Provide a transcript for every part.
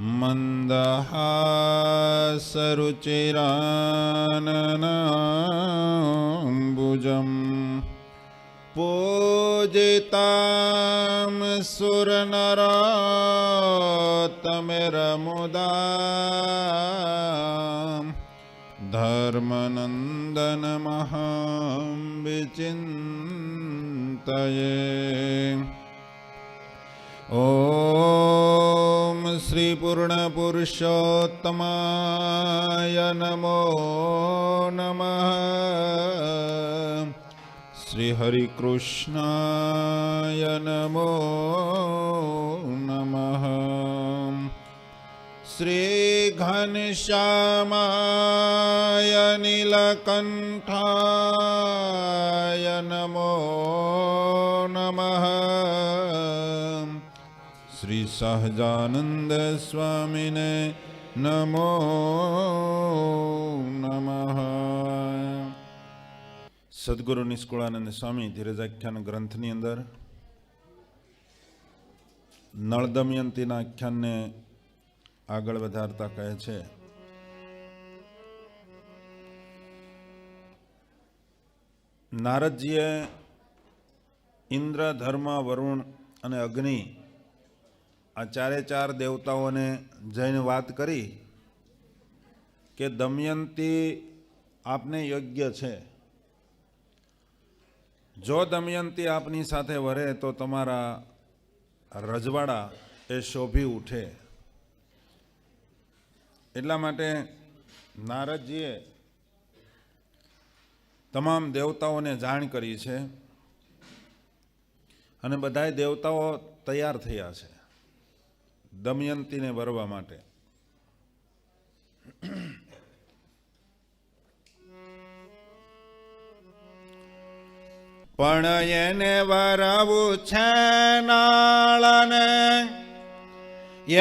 मन्दहासरुचिराननाम्बुजम् पूजितां सुरनरोत्तमैर्मुदा धर्मनन्दनमहं विचिन्तये। ॐ श्री पूर्णपुरुषोत्तमाय नमो नमः। श्री हरिकृष्णाय नमो नमः। श्री घनश्यामाय नीलकण्ठाय नमो नमः। श्री सहजानंद स्वामिने नमो नमः। सद्गुरु निष्कुळानंद स्वामी धीरजाख्यान ग्रंथनी अंदर नळ दमयंतीना आख्यानने આગળ વધારતા કહે છે, નારદજીએ ઇન્દ્ર, ધર્મ, વરુણ અને અગ્નિ આ ચાર દેવતાઓને જઈને વાત કરી કે દમયંતી આપને યોગ્ય છે. જો દમયંતી આપની સાથે વરે તો તમારા રજવાડા એ શોભી ઉઠે. એટલા માટે નારદજીએ તમામ દેવતાઓને જાણ કરી છે અને બધાય દેવતાઓ તૈયાર થયા છે દમયંતીને વરવા માટે. પણ એને વરવું છે નાળને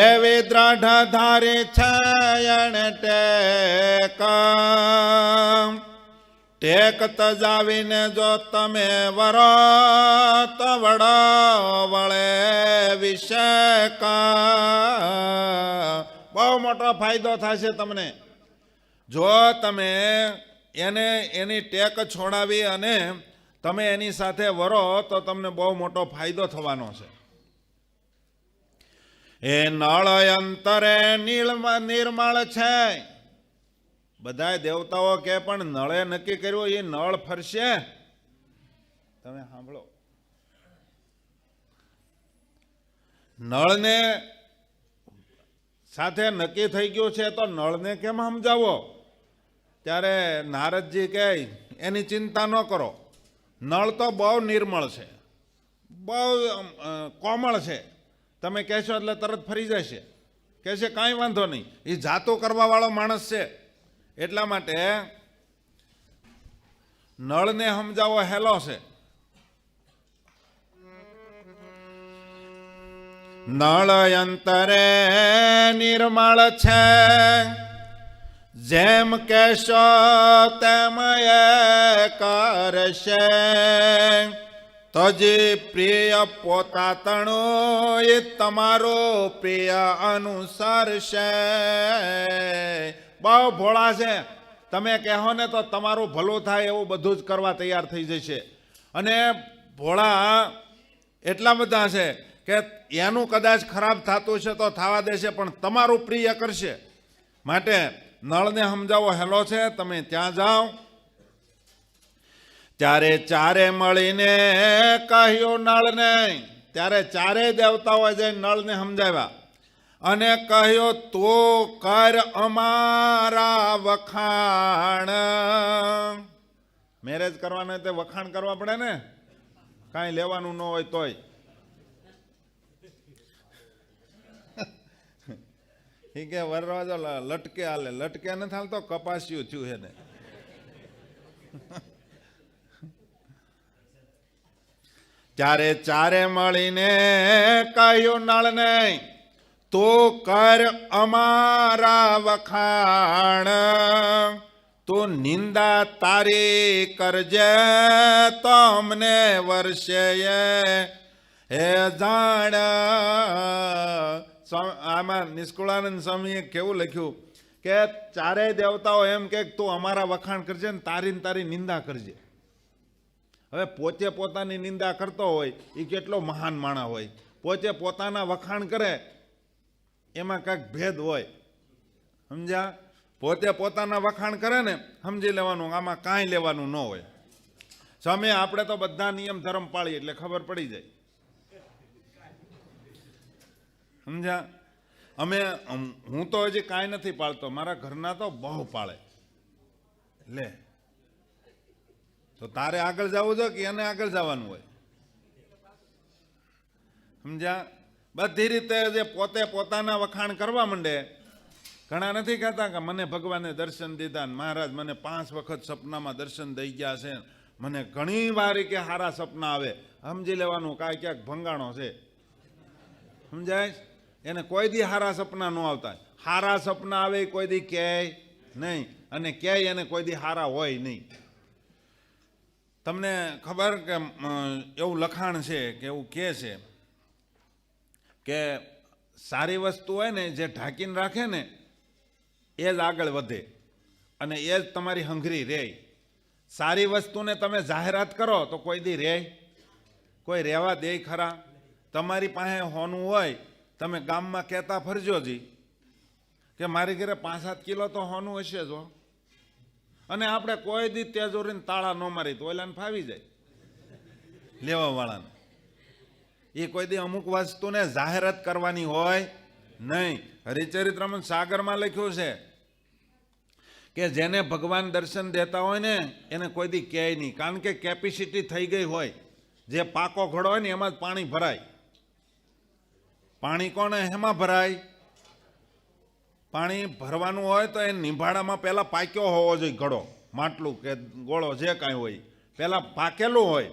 એવી દ્રઢ ધારી છે એને ટેક તજાવીને જો તમે વરો તો વડો વળે વિષેકા. બહુ મોટો ફાયદો થશે તમને જો તમે એની ટેક છોડાવી અને તમે એની સાથે વરો તો તમને બહુ મોટો ફાયદો થવાનો છે. એ નળ અંતરે નિર્મળ છે. બધા દેવતાઓ કે પણ નળે નક્કી કર્યું એ નળ ફરશે. તમે સાંભળો, નળને સાથે નક્કી થઈ ગયું છે તો નળને કેમ સમજાવો? ત્યારે નારદજી કહે એની ચિંતા ન કરો, નળ તો બહુ નિર્મળ છે, બહુ કોમળ છે. તમે કહેશો એટલે તરત ફરી જશે. કહેશે કાંઈ વાંધો નહીં, એ જાતો કરવા વાળો માણસ છે. એટલા માટે નળને સમજાવો હેલો છે. નળ અંતરે નિર્મળ છે, જેમ કહેશો તેમ એ કરશે. તજી પ્રિય પોતા તણો એ તમારો પ્રિય અનુસરશે. બહુ ભોળા છે, તમે કહો ને તો તમારું ભલું થાય એવું બધું જ કરવા તૈયાર થઈ જશે. અને ભોળા એટલા બધા છે કે એનું કદાચ ખરાબ થતું છે તો થવા દેશે, પણ તમારું પ્રિય કરશે. માટે નળને સમજાવો હેલો છે, તમે ત્યાં જાઓ. ત્યારે ચારે મળીને કહ્યું નળને. ત્યારે ચારેય દેવતાઓ જઈને નળને સમજાવ્યા અને કહ્યું તું કર અમારા વખાણ. મેરેજ કરવાના તે વખાણ કરવા પડે ને, કાંઈ લેવાનું ન હોય તોય. એ કે વરરાજો લટકે હાલે, લટકે નથી હાલતો, કપાસ્યું થયું છે ને. ત્યારે ચારે મળીને કહ્યું નળને તું કર અમારા વખાણ. તું નિંદા તારી કરજે તો અમને વર્ષે હે જાણ આમાં નિષ્કુળાનંદ સ્વામીએ કેવું લખ્યું કે ચારેય દેવતાઓ એમ કે તું અમારા વખાણ કરજે ને તારી નિંદા કરજે. હવે પોતે પોતાની નિંદા કરતો હોય એ કેટલો મહાન માણસ હોય, પોતે પોતાના વખાણ કરે એમાં કાંઈક ભેદ હોય, સમજ્યા? પોતે પોતાના વખાણ કરે ને સમજી લેવાનું, આમાં કાંઈ લેવાનું ન હોય. સ્વામી આપણે તો બધા નિયમ ધર્મ પાળીએ એટલે ખબર પડી જાય, સમજ્યા? હું તો હજી કાંઈ નથી પાળતો, મારા ઘરના તો બહુ પાળે. લે તો તારે આગળ જવું જોઈએ કે એને આગળ જવાનું હોય, સમજ્યા? બધી રીતે જે પોતે પોતાના વખાણ કરવા માંડે. ઘણા નથી કહેતા કે મને ભગવાને દર્શન દીધા ને મહારાજ મને 5 વખત સપનામાં દર્શન દઈ ગયા છે, મને ઘણી વાર કે સારા સપના આવે. સમજી લેવાનું કાંઈ ક્યાંક ભંગાણો છે, સમજાય? એને કોઈ દી સારા સપના ન આવતા. સારા સપના આવે કોઈ દી ક્યાંય નહીં, અને ક્યાંય એને કોઈ દી સારા હોય નહીં. તમને ખબર કે એવું લખાણ છે કે એવું કહે છે કે સારી વસ્તુ હોય ને જે ઢાંકીને રાખે ને એ જ આગળ વધે અને એ જ તમારી હંગરી રહે. સારી વસ્તુને તમે જાહેરાત કરો તો કોઈ દી રહે? કોઈ રહેવા દે ખરા? તમારી પાસે હોનું હોય તમે ગામમાં કહેતા ફરજો જી કે મારી ઘરે 5-7 કિલો તો હોનું હશે જ, અને આપણે કોઈ દી તેજોરીને તાળા ન મારી તો ઓલાને ફાવી જાય લેવાવાળાને. એ કોઈ દી અમુક વસ્તુને જાહેરાત કરવાની હોય નહીં. હરિચરિત્રમાં સાગરમાં લખ્યું છે કે જેને ભગવાન દર્શન દેતા હોય ને એને કોઈ દી કહે નહીં, કારણ કે કેપેસિટી થઈ ગઈ હોય. જે પાકો ઘડો હોય ને એમાં જ પાણી ભરાય. પાણી કોને એમાં ભરાય? પાણી ભરવાનું હોય તો એ નિંભાળામાં પહેલાં પાક્યો હોવો જોઈએ ઘડો, માટલું કે ગોળો જે કાંઈ હોય પહેલાં પાકેલું હોય.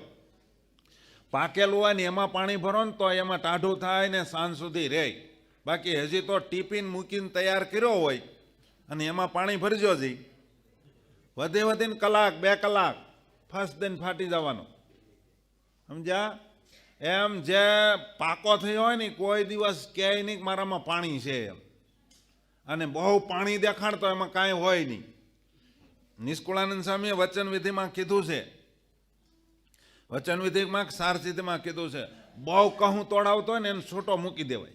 પાકેલું હોય ને એમાં પાણી ભરો ને તો એમાં ટાઢું થાય ને સાંજ સુધી રહે. બાકી હજી તો ટીપીને મૂકીને તૈયાર કર્યો હોય અને એમાં પાણી ભરજો જી, વધીને કલાક 2 કલાક ફસ દઈને ફાટી જવાનો, સમજ્યા? એમ જે પાકો થયો હોય ને કોઈ દિવસ ક્યાંય નહીં મારામાં પાણી છે એમ, અને બહુ પાણી દેખાડતો એમાં કાંઈ હોય નહીં. નિષ્કુળાનંદ સ્વામીએ વચનવિધિમાં કીધું છે, વચનવિધિમાં સારસિદ્ધમાં કીધું છે, બહુ કહું તોડાવતો હોય ને એને છૂટો મૂકી દેવાય.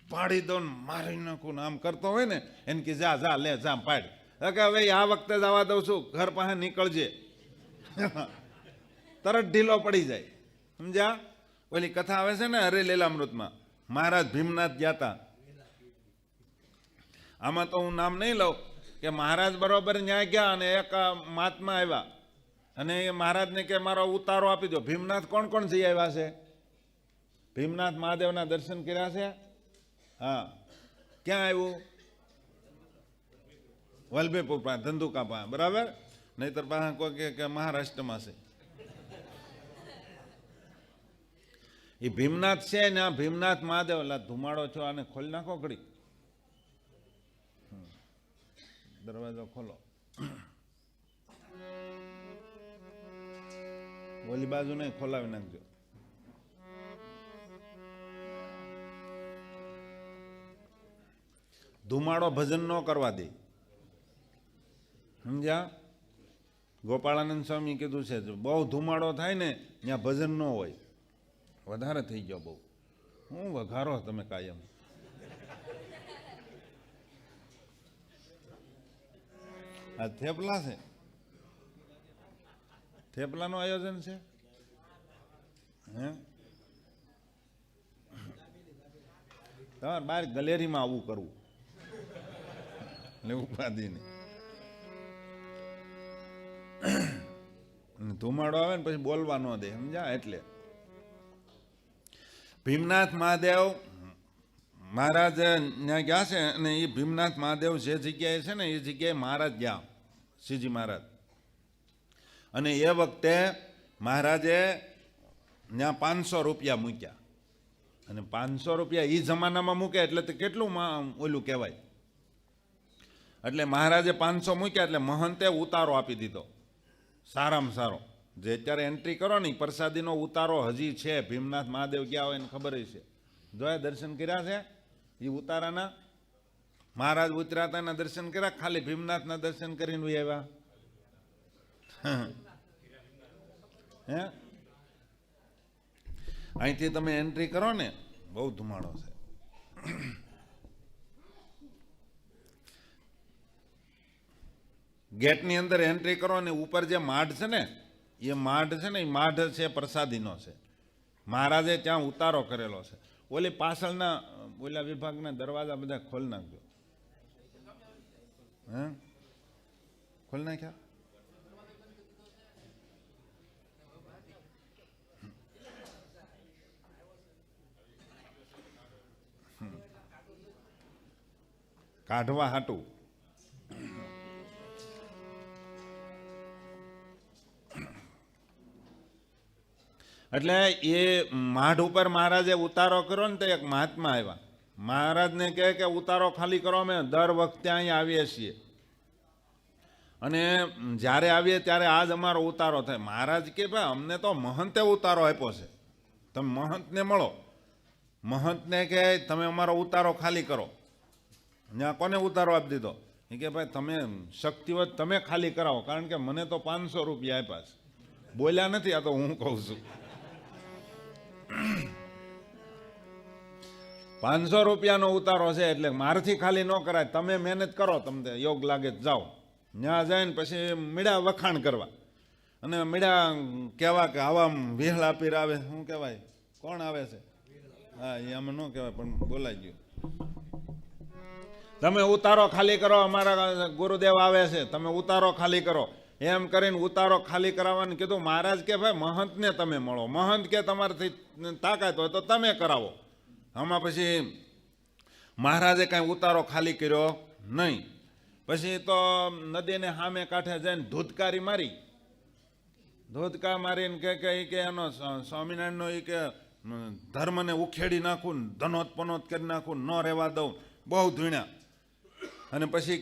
પાડી દો ને મારી નાખું ને આમ કરતો હોય ને એને કે જા લે જા પાડી, કે હવે આ વખતે જવા દઉં છું, ઘર પાસે નીકળજે તરત ઢીલો પડી જાય, સમજ્યા? ઓલી કથા આવે છે ને હરે લીલામૃતમાં, મહારાજ ભીમનાથ ગયા હતા. આમાં તો હું નામ નહીં લઉં કે મહારાજ બરોબર ન્યાય ગયા અને એક મહાત્મા આવ્યા અને એ મહારાજને કે મારો ઉતારો આપી દો. ભીમનાથ કોણ જઈ આવ્યા છે? ભીમનાથ મહાદેવના દર્શન કર્યા છે? હા. ક્યાં આવ્યું? વલભીપુર પાસે, ધંધુકા પાસે, બરાબર? નહીતર પાસે કોઈ કે મહારાષ્ટ્રમાં છે. એ ભીમનાથ છે ને આ ભીમનાથ મહાદેવ. એટલે ધુમાડો છો, આને ખોલી નાખો ઘડી, દરવાજો ખોલો. ઓલી બાજુ નહીં, ખોલાવી નાખજો. ધુમાડો ભજન ન કરવા દે, સમજ્યા? ગોપાળાનંદ સ્વામી કીધું છે બહુ ધુમાડો થાય ને ત્યાં ભજન ન હોય. વધારે થઈ ગયો બહુ. હું વઘારો તમે કાયમ. આ થેપલા છે, થેપલાનું આયોજન છે હે? તમારે બહાર ગલેરીમાં આવું કરવું એટલે ઉપાધિ નહીં. ધુમાડો આવે ને પછી બોલવા ન દે, સમજ્યા? એટલે ભીમનાથ મહાદેવ મહારાજ ત્યાં ગયા છે અને એ ભીમનાથ મહાદેવ જે જગ્યાએ છે ને એ જગ્યાએ મહારાજ ગયા, શ્રીજી મહારાજ. અને એ વખતે મહારાજે ત્યાં 500 રૂપિયા મૂક્યા. અને 500 રૂપિયા એ જમાનામાં મૂકે એટલે તો કેટલું ઓલું કહેવાય. એટલે મહારાજે 500 મૂક્યા એટલે મહંતે ઉતારો આપી દીધો, સારામાં સારો. જે અત્યારે એન્ટ્રી કરો ને પ્રસાદીનો ઉતારો હજી છે. ભીમનાથ મહાદેવ ગયા હોય એને ખબર છે. જોયા? દર્શન કર્યા છે? એ ઉતારાના મહારાજ ઉતરાતાના દર્શન કર્યા, ખાલી ભીમનાથના દર્શન કરીને આવ્યા. હે અહીંથી તમે એન્ટ્રી કરો ને, બહુ ધુમાડો છે. ગેટની અંદર એન્ટ્રી કરો ને ઉપર જે માઢ છે ને, એ માઢ છે ને, એ માઢ છે પ્રસાદીનો છે. મહારાજે ત્યાં ઉતારો કરેલો છે. ઓલી પાછળના ઓલા વિભાગના દરવાજા બધા ખોલ નાખજો. હે ખોલ નાખ્યા? કાઢવા હાટું. એટલે એ માઢ ઉપર મહારાજે ઉતારો કર્યો ને, તો એક મહાત્મા આવ્યા. મહારાજને કહે કે ઉતારો ખાલી કરો, અમે દર વખતે અહીંયા આવીએ છીએ અને જ્યારે આવીએ ત્યારે આજ અમારો ઉતારો થાય. મહારાજ કે ભાઈ અમને તો મહંતે ઉતારો આપ્યો છે, તમે મહંતને મળો. મહંતને કહે તમે અમારો ઉતારો ખાલી કરો. ત્યાં કોને ઉતારો આપી દીધો? એ કે ભાઈ તમે શક્તિવત તમે ખાલી કરાવો, કારણ કે મને તો 500 રૂપિયા આપ્યા છે. બોલ્યા નથી, આ તો હું કહું છું. 500 રૂપિયાનો ઉતારો છે એટલે મારથી ખાલી ન કરાય. તમે મહેનત કરો, તમને યોગ લાગે જાઓ. ત્યાં જઈને પછી મીડા વખાણ કરવા અને મીડા કહેવા કે આવા વિહળા પીર આવે. શું કહેવાય? કોણ આવે છે? હા, એ આમાં ન કહેવાય પણ બોલાઈ ગયું. તમે ઉતારો ખાલી કરો, અમારા ગુરુદેવ આવે છે, તમે ઉતારો ખાલી કરો. એમ કરીને ઉતારો ખાલી કરાવવાનું કીધું. મહારાજ કે ભાઈ મહંતને તમે મળો. મહંત કે તમારાથી તાકાત હોય તો તમે કરાવો. આમાં પછી મહારાજે કાંઈ ઉતારો ખાલી કર્યો નહીં. પછી તો નદીને સામે કાંઠે જઈને ધૂધકારી મારી. ધૂધકા મારીને કે એનો સ્વામિનારાયણનો એ કે ધર્મને ઉખેડી નાખું, ધનોત પનોત કરી નાખું, ન રહેવા દઉં. બહુ ધૂણ્યા. અને પછી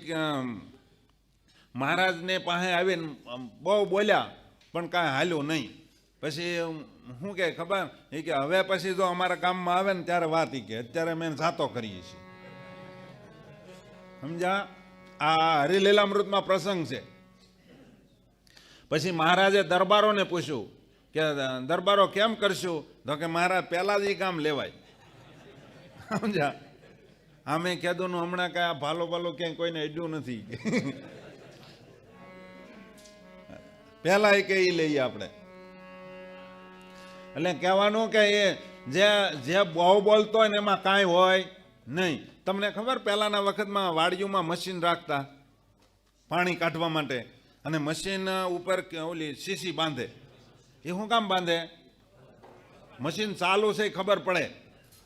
મહારાજને પાસે આવીને બહુ બોલ્યા પણ કાંઈ હાલ્યું નહીં. પછી શું કહે ખબર? એ કે હવે પછી જો અમારા ગામમાં આવે ને ત્યારે વાત એ કે અત્યારે અમે જાતો કરીએ છીએ. સમજ્યા? આ હરિલીલામૃતમાં પ્રસંગ છે. પછી મહારાજે દરબારોને પૂછ્યું કે દરબારો કેમ કરશું? તો કે મહારાજ પહેલા જ એ કામ લેવાય. સમજ્યા? આમે કીધું હમણાં કાંઈ આ ભાલો ભાલો ક્યાંય કોઈને અડ્યું નથી. પહેલા એ કે લઈએ આપણે. એટલે કહેવાનું કે એ જે બહુ બોલતો હોય ને એમાં કાંઈ હોય નહીં. તમને ખબર પહેલાના વખતમાં વાડીઓમાં મશીન રાખતા પાણી કાઢવા માટે, અને મશીન ઉપર ઓલી શીશી બાંધે. એ શું કામ બાંધે? મશીન ચાલુ છે ખબર પડે,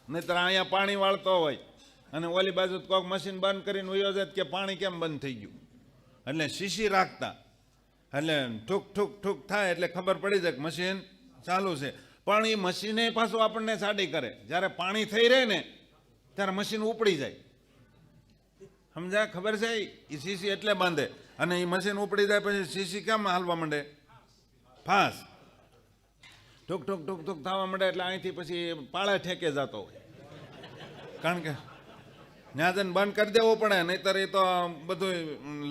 નહીતર અહીંયા પાણી વાળતો હોય અને ઓલી બાજુ કોઈક મશીન બંધ કરીને વયો જાય કે પાણી કેમ બંધ થઈ ગયું. એટલે શીશી રાખતા, એટલે ઠૂક ઠૂક ઠૂક થાય એટલે ખબર પડી જાય કે મશીન ચાલુ છે. પણ એ મશીને પાછું આપણને સાડી કરે. જ્યારે પાણી થઈ રહે ને ત્યારે મશીન ઉપડી જાય. સમજાય? ખબર છે? એ શીશી એટલે બાંધે. અને એ મશીન ઉપડી જાય પછી શીશી કેમ હાલવા માંડે? ફાસ ઠૂક ઠૂક ઠૂક ઠૂક થવા માંડે. એટલે અહીંથી પછી પાળે ઠેકે જતો હોય, કારણ કે ત્યાં જઈને બંધ કરી દેવું પડે, નહીતર એ તો બધું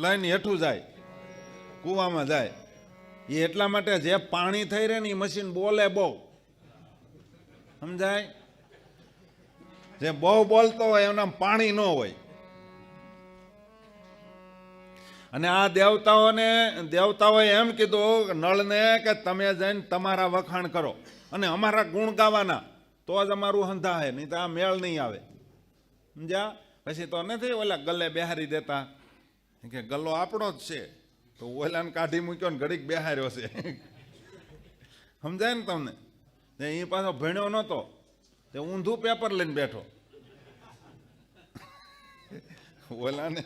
લઈને હેઠું જાય, કૂવામાં જાય. એ એટલા માટે જે પાણી થઈ રહે ને એ મશીન બોલે બહુ. સમજાય? જે બહુ બોલતો હોય એના પાણી ન હોય. અને આ દેવતાઓએ એમ કીધું નળને કે તમે જઈને તમારા વખાણ કરો અને અમારા ગુણ ગાવાના, તો જ અમારું હંધા હે, નહીં તો આ મેળ નહીં આવે. સમજ્યા? પછી તો નથી ઓલા ગલ્લે બેહારી દેતા કે ગલ્લો આપણો જ છે, તો ઓલાને કાઢી મૂક્યો ને ઘડીક બેહાર્યો છે. સમજાય ને તમને? એ પાછો ભણ્યો નહોતો, તે ઊંધું પેપર લઈને બેઠો. ઓલાને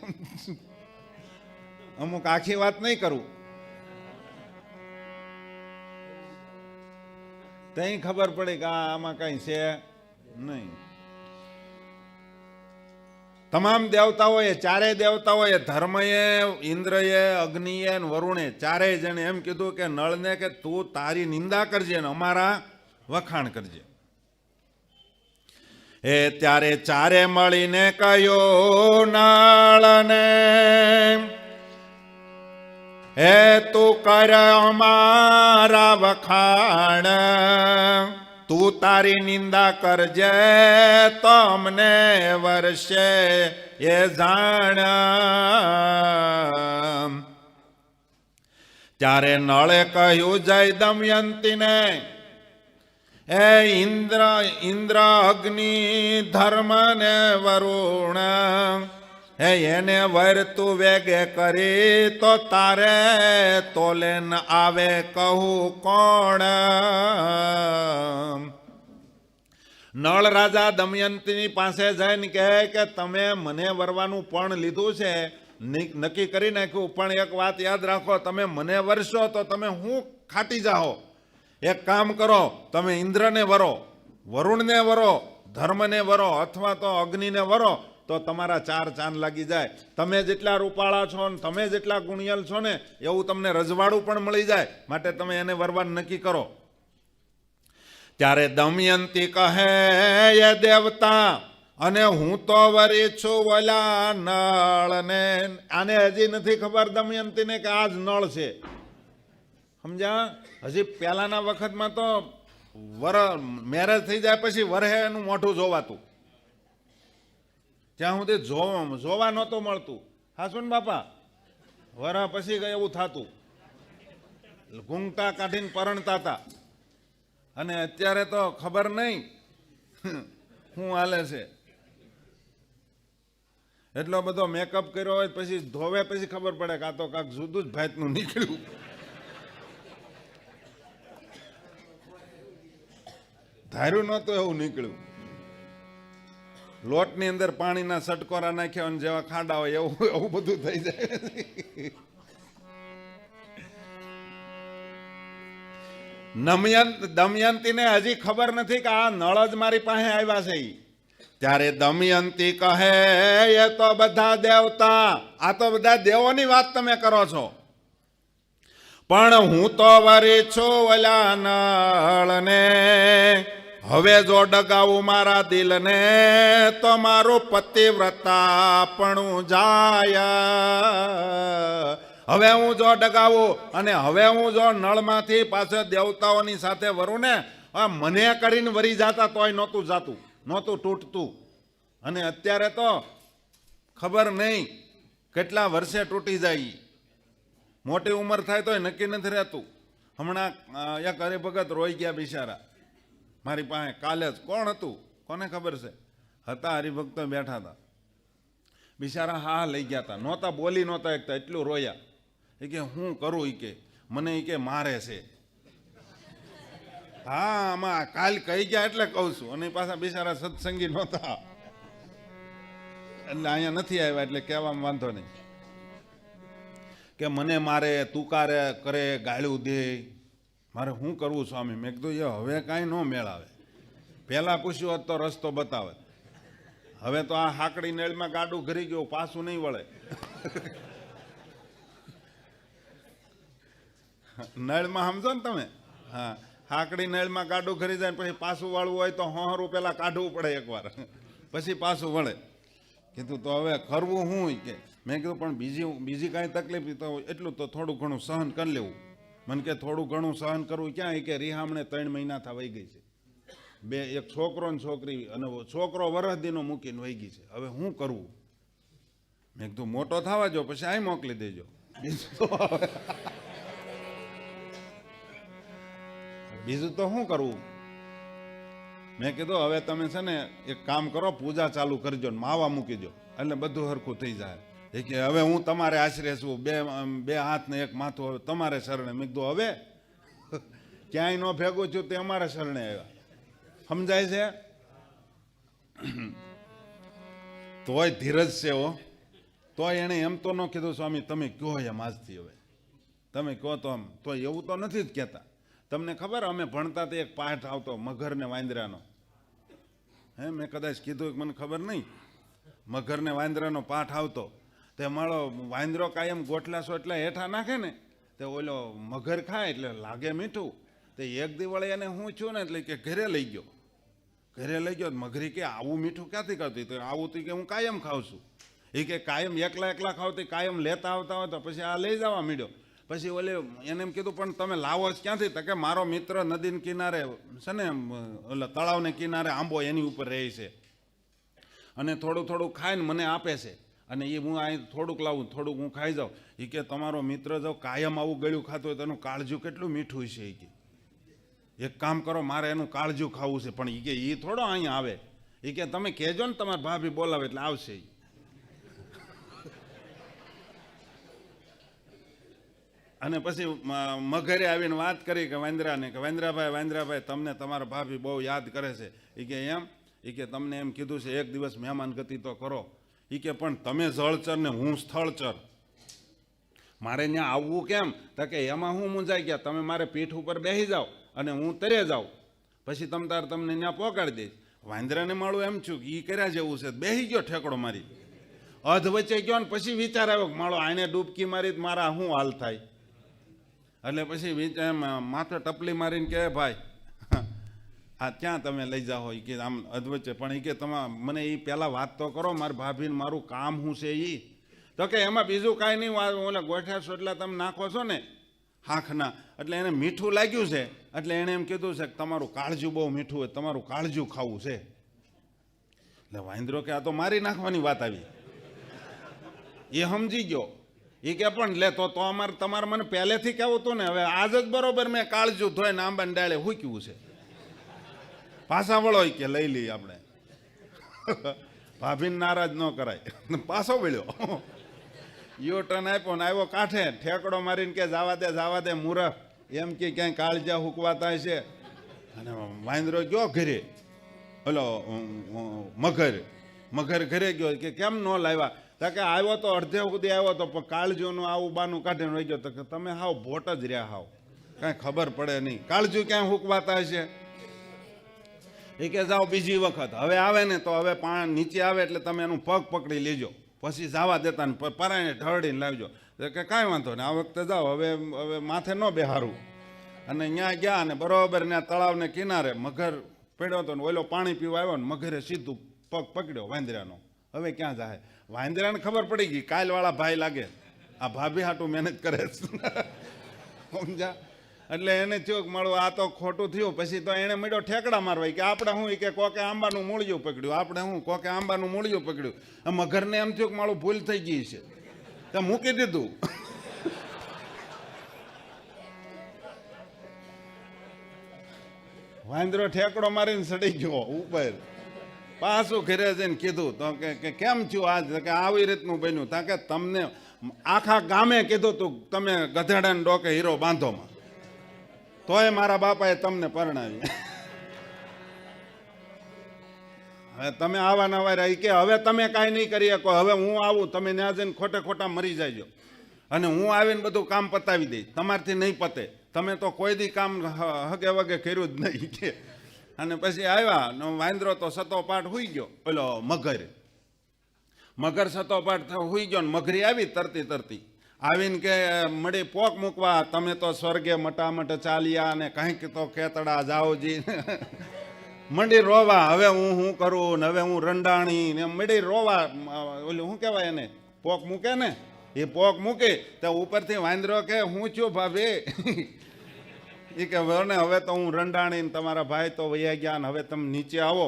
અમુક આખી વાત નહીં કરું, તઈ ખબર પડી કે આમાં કઈ છે નહીં. તમામ દેવતાઓએ, ચારેય દેવતાઓએ, ધર્મએ, ઇન્દ્રએ, અગ્નિએ અને વરુણે ચારેય જણે એમ કીધું કે નળને કે તું તારી નિંદા કરજે ને અમારા વખાણ કરજે. એ ત્યારે ચારે મળીને કહ્યું નળને, હે તું કર અમારા વખાણ, તું તારી નિંદા કરજે તો અમને વર્ષે એ જાણ. ત્યારે નળે કહ્યું જય દમયંતીને, એ ઇન્દ્ર અગ્નિ ધર્મ ને વરુણ, હે એને વર તું વેગે કરી તો તારે તોલે ન આવે કહું કોણ. નળ રાજા દમયંતીની પાસે જઈને કહે કે તમે મને વરવાનું પણ લીધું છે, નક્કી કરી નાખ્યું, પણ એક વાત યાદ રાખો, તમે મને વરસો તો તમે હું ખાટી જાઓ. એક કામ કરો, તમે ઇન્દ્રને વરો, વરુણને વરો, ધર્મને વરો, અથવા તો અગ્નિને વરો, તો તમારા 4 ચાંદ લાગી જાય. તમે જેટલા રૂપાળા છો ને તમે જેટલા ગુણિયલ છો ને એવું તમને રજવાડું પણ મળી જાય, માટે તમે એને વરવાનું નક્કી કરો. ત્યારે દમયંતી કહે, એ દેવતા, અને હું તો વરી છું ઓલા નળને. આને હજી નથી ખબર દમયંતીને કે આ જ નળ છે, સમજ્યા? હજી પહેલાના વખતમાં તો મેરેજ થઈ જાય પછી વરહે એનું મોઢું જોવાતું, ત્યાં સુધી જોવા નહોતું મળતું. હાસુ ને બાપા? વરહ પછી કઈ એવું થતું, ઘૂંઘટા કાઢીને પરણતા હતા. અને અત્યારે તો ખબર નહીં શું હાલે છે. એટલો બધો મેકઅપ કર્યો હોય પછી ધોવે પછી ખબર પડે કે આ તો કાંક જુદું જ ભાતનું નીકળ્યું. ધાર્યું નહોતું એવું નીકળ્યું. લોટની અંદર પાણીના સટકોરા નાખ્યા અને જેવા ખાડા હોય એવું બધું થઈ જાય. દમયંતીને હજી ખબર નથી કે આ નળ જ મારી પાસે આવ્યા છે. ત્યારે દમયંતી કહે, એ તો બધા દેવતા, આ તો બધા દેવોની વાત તમે કરો છો, પણ હું તો વરી છું ઓલા નળને. હવે જો ડગાવું મારા દિલને તો મારું પતિવ્રતા પણ જાય. હવે હું જો ડગાવું અને હવે હું જો નળમાંથી પાછળ દેવતાઓની સાથે વરું ને, મને કરીને વરી જાતા તોય નહોતું જાતું, નહોતું તૂટતું. અને અત્યારે તો ખબર નહીં કેટલા વર્ષે તૂટી જાય. મોટી ઉંમર થાય તોય નક્કી નથી રહેતું. હમણાં એક હરિભગત રોઈ ગયા બિચારા મારી પાસે કાલે જ. કોણ હતું કોને ખબર છે? હતા હરિભક્તો બેઠા હતા, બિચારા હા લઈ ગયા હતા, નહોતા બોલી નહોતા એકતા, એટલું રોયા. એ કે હું કરું, એ કે મને એ કે મારે છે. હા આમાં કાલ કહી ગયા એટલે કહું છું. અને પાછા બિચારા સત્સંગી નહોતા એટલે અહીંયા નથી આવ્યા, એટલે કહેવામાં વાંધો નહીં. કે મને મારે તુકારે કરે, ગાળ્યું દે, મારે શું કરવું સ્વામી? મેં કીધું એ હવે કાંઈ ન મેળ આવે. પહેલાં પૂછ્યું હોત તો રસ્તો બતાવે. હવે તો આ હાકડી નેળમાં ગાડું ઘરી ગયું, પાછું નહીં વળે. નળમાં સમજો ને તમે? હા, હાકડી નળમાં ગાડું ઘરી જાય પછી પાછું વાળવું હોય તો 100 પેલા કાઢવું પડે એકવાર, પછી પાછું વળે. કીધું તો હવે કરવું શું? કે મેં કીધું પણ બીજી કાંઈ તકલીફ તો એટલું તો થોડું ઘણું સહન કરી લેવું. મને કે થોડું ઘણું સહન કરવું ક્યાં? કે રિહામણે 3 મહિના થવાઈ ગઈ છે, એક છોકરો ને છોકરી, અને છોકરો વરસદીનો મૂકીને વહી ગઈ છે. હવે શું કરવું? મેં કીધું મોટો થવા જો પછી અહીં મોકલી દેજો, બીજું તો શું કરવું? મેં કીધું હવે તમે છે ને એક કામ કરો, પૂજા ચાલુ કરજો ને માવા મૂકી દો એટલે બધું હરખું થઈ જાય. એ કે હવે હું તમારે આશરે છું, બે હાથ ને એક માથું હવે તમારે શરણે. મેં કીધું હવે ક્યાંય ન ભેગું છું તે અમારે શરણે આવ્યા. સમજાય છે? તોય ધીરજ છે હો. તોય એણે એમ તો ન કીધું સ્વામી તમે કહો એમ આજથી, હવે તમે કહો તો આમ. તો એવું તો નથી જ કહેતા. તમને ખબર અમે ભણતા તો એક પાઠ આવતો મગર ને વાંદરાનો. હે મેં કદાચ કીધું મને ખબર નહીં. મગર ને વાંદરાનો પાઠ આવતો. તે મારો વાંદરો કાયમ ગોઠલાસો એટલે હેઠા નાખે ને, તે ઓલો મગર ખાય એટલે લાગે મીઠું. તે એક દિવળે એને હું છું ને એટલે કે ઘરે લઈ ગયો. ઘરે લઈ ગયો. મગરી કે આવું મીઠું ક્યાંથી ખાતી? તો આવું તો કે હું કાયમ ખાઉં છું. એ કે કાયમ એકલા એકલા ખાવ તો કાયમ લેતા આવતા હોય તો પછી આ લઈ જવા માંડ્યો. પછી ઓલે એને એમ કીધું પણ તમે લાવો જ ક્યાંથી? તો કે મારો મિત્ર નદીને કિનારે છે ને ઓલા તળાવને કિનારે આંબો એની ઉપર રહે છે અને થોડું થોડું ખાઈને મને આપે છે અને એ હું અહીં થોડુંક લાવું થોડુંક હું ખાઈ જાઉં. એ કે તમારો મિત્ર જો કાયમ આવું ગળ્યું ખાતું હોય તો એનું કાળજું કેટલું મીઠું છે. એ કે એક કામ કરો, મારે એનું કાળજું ખાવું છે. પણ એ કે એ થોડો અહીંયા આવે. એ કે તમે કહેજો ને તમારા ભાભી બોલાવે એટલે આવશે. અને પછી મગરે આવીને વાત કરી કે વાંદરાને કે વાંદરાભાઈ તમને તમારા ભાભી બહુ યાદ કરે છે. એ કે એમ? એ કે તમને એમ કીધું છે એક દિવસ મહેમાન ગતિ તો કરો. એ કે પણ તમે જળચર ને હું સ્થળચર, મારે ત્યાં આવવું કેમ? તો કે એમાં હું મૂંઝાઈ ગયા, તમે મારે પીઠ ઉપર બેસી જાઓ અને હું તરે જાઉં, પછી તમને ત્યાં પહોંચાડી દઈશ. વાંદરાને માળું એમ છું કે એ કર્યા જેવું છે, બેસી ગયો ઠેકડો મારી. અધ વચ્ચે ગયો ને પછી વિચાર આવ્યો કે માળો આને ડૂબકી મારી મારા શું હાલ થાય. એટલે પછી માથે ટપલી મારીને કે ભાઈ આ ક્યાં તમે લઈ જાઓ? એ કે આમ અધવચ્ચે. પણ એ કે તમે મને એ પહેલાં વાત તો કરો, મારી ભાભીને મારું કામ શું છે એ? તો કે એમાં બીજું કાંઈ નહીં, ઓલા ગોઠિયા સોટલા તમે નાખો છો ને હાંખના, એટલે એને મીઠું લાગ્યું છે એટલે એણે એમ કીધું છે કે તમારું કાળજું બહુ મીઠું હોય, તમારું કાળજું ખાવું છે. એટલે વાંદરો કે આ તો મારી નાખવાની વાત આવી. એ સમજી ગયો. એ કે પણ લે તો અમારે તમારે મને પહેલેથી કહેવું હતું ને, હવે આજ જ બરોબર મેં કાળજું ધોઈને આંબાને ડાળે હૂક્યું છે. પાછા વળો કે લઈ લઈએ આપણે. ભાભીને નારાજ ન કરાય. પાછો વળ્યો, યો ટર્ન આપ્યો ને આવ્યો કાંઠે, ઠેકડો મારીને કે જવા દે મૂરખ, એમ કે ક્યાંય કાળજા હુકવાતા છે. અને વાંદરો ગયો ઘરે, ઓલો મગર ઘરે ગયો કે કેમ ન લાવ્યા? તો કે આવ્યો તો અડધે સુધી આવ્યો તો પણ કાળજુનું આવું બાનું કાઢીને રહી ગયો. તો કે તમે હાવ ભોટ જ રહ્યા, હાવ કાંઈ ખબર પડે નહીં, કાળજુ ક્યાંય હુકવાતા છે. એ કે જાઓ બીજી વખત હવે આવે ને તો હવે પાણી નીચે આવે એટલે તમે એનું પગ પકડી લેજો, પછી જવા દેતા ને પરાઈને ઢળીને લાવજો. તો કે કાંઈ વાંધો ને આ વખતે જાઓ, હવે માથે ન બેહારું. અને ત્યાં ગયા અને બરોબર ત્યાં તળાવને કિનારે મગર પડ્યો હતો ને ઓલો પાણી પીવા આવ્યો ને મગરે સીધું પગ પકડ્યો વાંદરાનો. હવે ક્યાં જાય? વાંદરાને ખબર પડી ગઈ કાલવાળા ભાઈ લાગે, આ ભાભી હાટું મહેનત કરે છે. સમજા? એટલે એને થયું મળવું આ તો ખોટું થયું. પછી તો એને મળ્યો ઠેકડા મારવા કે આપણે શું કે કોકે આંબાનું મૂળિયું પકડ્યું, આપણે શું કોકે આંબાનું મૂળિયું પકડ્યું. મગરને એમ થયું કે મારું ભૂલ થઈ ગઈ છે, તો મૂકી દીધું. વાંદરો ઠેકડો મારીને સડી ગયો ઉપર. પાછું ઘરે જઈને કીધું તો કે કેમ થયું આજ? કે આવી રીતનું બન્યું. તા કે તમને આખા ગામે કીધું તું તમે ગધેડાને ડોકે હીરો બાંધોમાં, તોય મારા બાપાએ તમને પરણાવી. હવે તમે આવા નવા રહી કે હવે તમે કાંઈ નહીં કરી શકો, હવે હું આવું તમે ત્યાં જઈને ખોટે ખોટા મરી જાયજો અને હું આવીને બધું કામ પતાવી દઈશ, તમારથી નહીં પતે, તમે તો કોઈ દી કામ હગે વગે કર્યું જ નહીં કે. અને પછી આવ્યા વાંદરો તો સતોપાટ હુઈ ગયો, પેલો મગર સતોપાટ હુઈ ગયો ને મગરી આવી તરતી આવીને કે મળી પોક મૂકવા, તમે તો સ્વર્ગે મટામટ ચાલ્યા અને કંઈક તો ખેતડા જાઓજી. મંડી રોવા, હવે હું શું કરું ને હવે હું રંડાણી ને મંડી રોવા. ઓલું શું કહેવાય એને પોક મૂકે ને, એ પોક મૂકે તો ઉપરથી વાંદરો કે હું છું ભાભી? એ કે હવે તો હું રંડાણી, તમારા ભાઈ તો વૈયા ગયા ને હવે તમે નીચે આવો,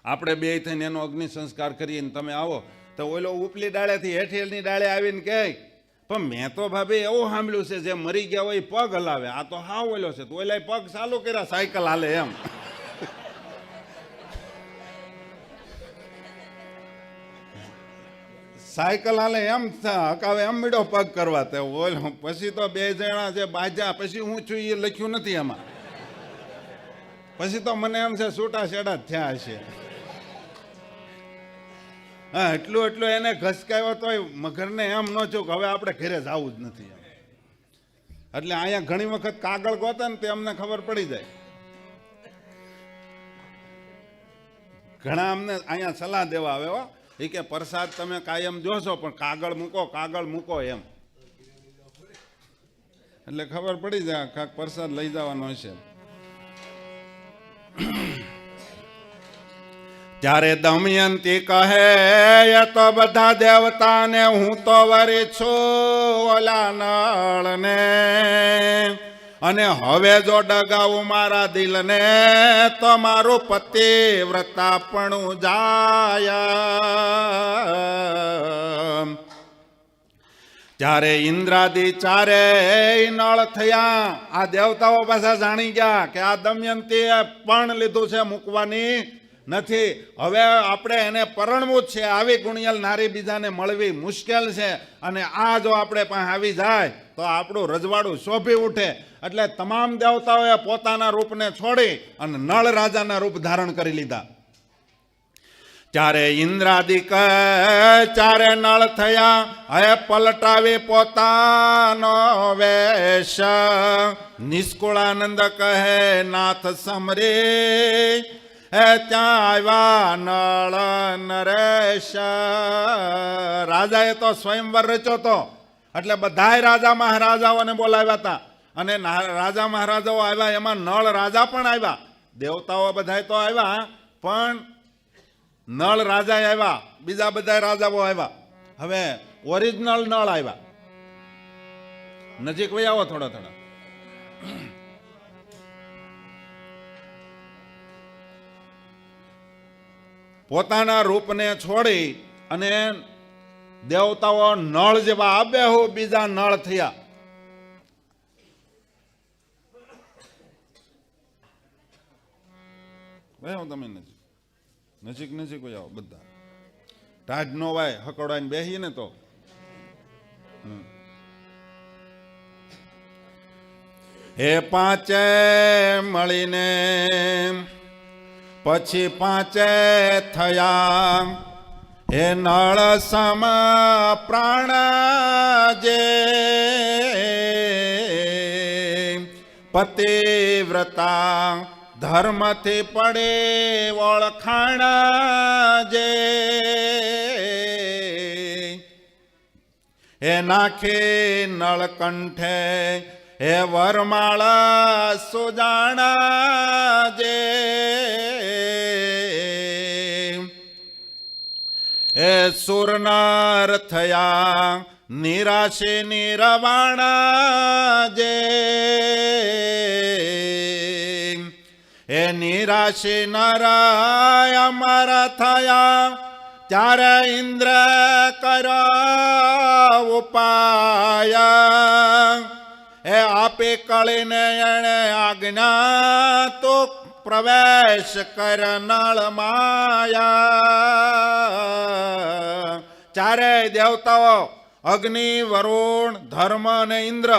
આપણે બે થઈને એનો અગ્નિ સંસ્કાર કરીએ ને તમે આવો. તો ઓલો ઉપલી ડાળેથી હેઠેલની ડાળે આવીને કહે પણ મેં તો ભાભી એવું સાંભળ્યું છે જે મરી ગયા હોય પગ હલાવે, આ તો હાવ ઓલો છે. તો ઓલા પગ ચાલુ કર્યા, સાયકલ હાલે એમ. સાયકલ હાલે એમ હકાવે એમ મીડો પગ કરવા. તે ઓલો પછી તો બે જણા જે બાજા, પછી હું છું એ લખ્યું નથી એમાં. પછી તો મને એમ છે છૂટા છેડા જ થયા હશે. હા, એટલું એને ઘસકાયો તોય મગરને એમ ન છું કે હવે આપણે ઘરે જવું જ નથી. એટલે અહીંયા ઘણી વખત કાગળ ગોતે ને તે અમને ખબર પડી જાય. ઘણા અમને અહીંયા સલાહ દેવા આવે હો, એ કે પ્રસાદ તમે કાયમ જોશો પણ કાગળ મૂકો એમ. એટલે ખબર પડી જાય કાંક પ્રસાદ લઈ જવાનો હશે. ત્યારે દમયંતી કહે એ તો બધા દેવતાને હું તો વરી છું ઓલા નળને, અને હવે જો ડગાવું મારા દિલને તો મારું પતિવ્રતાપણું જાય. ત્યારે ઇન્દ્રાદિ ચારે નળ થયા. આ દેવતાઓ પાછા જાણી ગયા કે આ દમયંતીએ પણ લીધું છે, મૂકવાની નથી. હવે આપણે એને પરણવું જ છે. આવી ગુણિયલ નારી બીજાને મળવી મુશ્કેલ છે, અને આ જો આપણે પાસે આવી જાય તો આપણું રજવાડું શોભી ઉઠે. એટલે તમામ દેવતાઓએ પોતાના રૂપને છોડી અને નળ રાજાના રૂપ ધારણ કરી લીધા. ત્યારે ઇન્દ્રાદિક ચારે નળ થયા. હવે પલટાવી પોતાનો વેશ. નિષ્કુળાનંદ કહે નાથ સમરે ત્યાં આવ્યા નળ નરેશ. રાજાએ તો સ્વયંવર રચ્યો હતો, એટલે બધાય રાજા મહારાજાઓને બોલાવ્યા હતા. અને રાજા મહારાજાઓ આવ્યા, એમાં નળ રાજા પણ આવ્યા. દેવતાઓ બધાય તો આવ્યા, પણ નળ રાજા આવ્યા, બીજા બધા રાજાઓ આવ્યા. હવે ઓરિજિનલ નળ આવ્યા. નજીક વહી આવો થોડા થોડા. પોતાના રૂપને છોડી અને દેવતાઓ નળ જેવા આબેહુ બીજા નળ થયા. તમે નજીક નજીક આવો બધા. ટાઢ નો વાય હકડાઈને બેસીએ ને તો. હે પાંચે મળીને પછી પાંચે થયા. હે નળ સમ પ્રાણ જે પતિવ્રતા ધર્મથી પડે ઓળખાણ જે. હે નાખી નળ કંઠે હે વરમાળા સુજાણા જે. હે સુરનાર થયા નિરાશે નિરવાણા જે. હે નિરાશી નરાય અમર થયા. ત્યારે ઇન્દ્ર કરો ઉપાય. હે આપે કળીને એણે આજ્ઞા તો પ્રવેશ કર નળ માયા. ચારે દેવતાઓ અગ્નિ વરુણ ધર્મ અને ઇન્દ્ર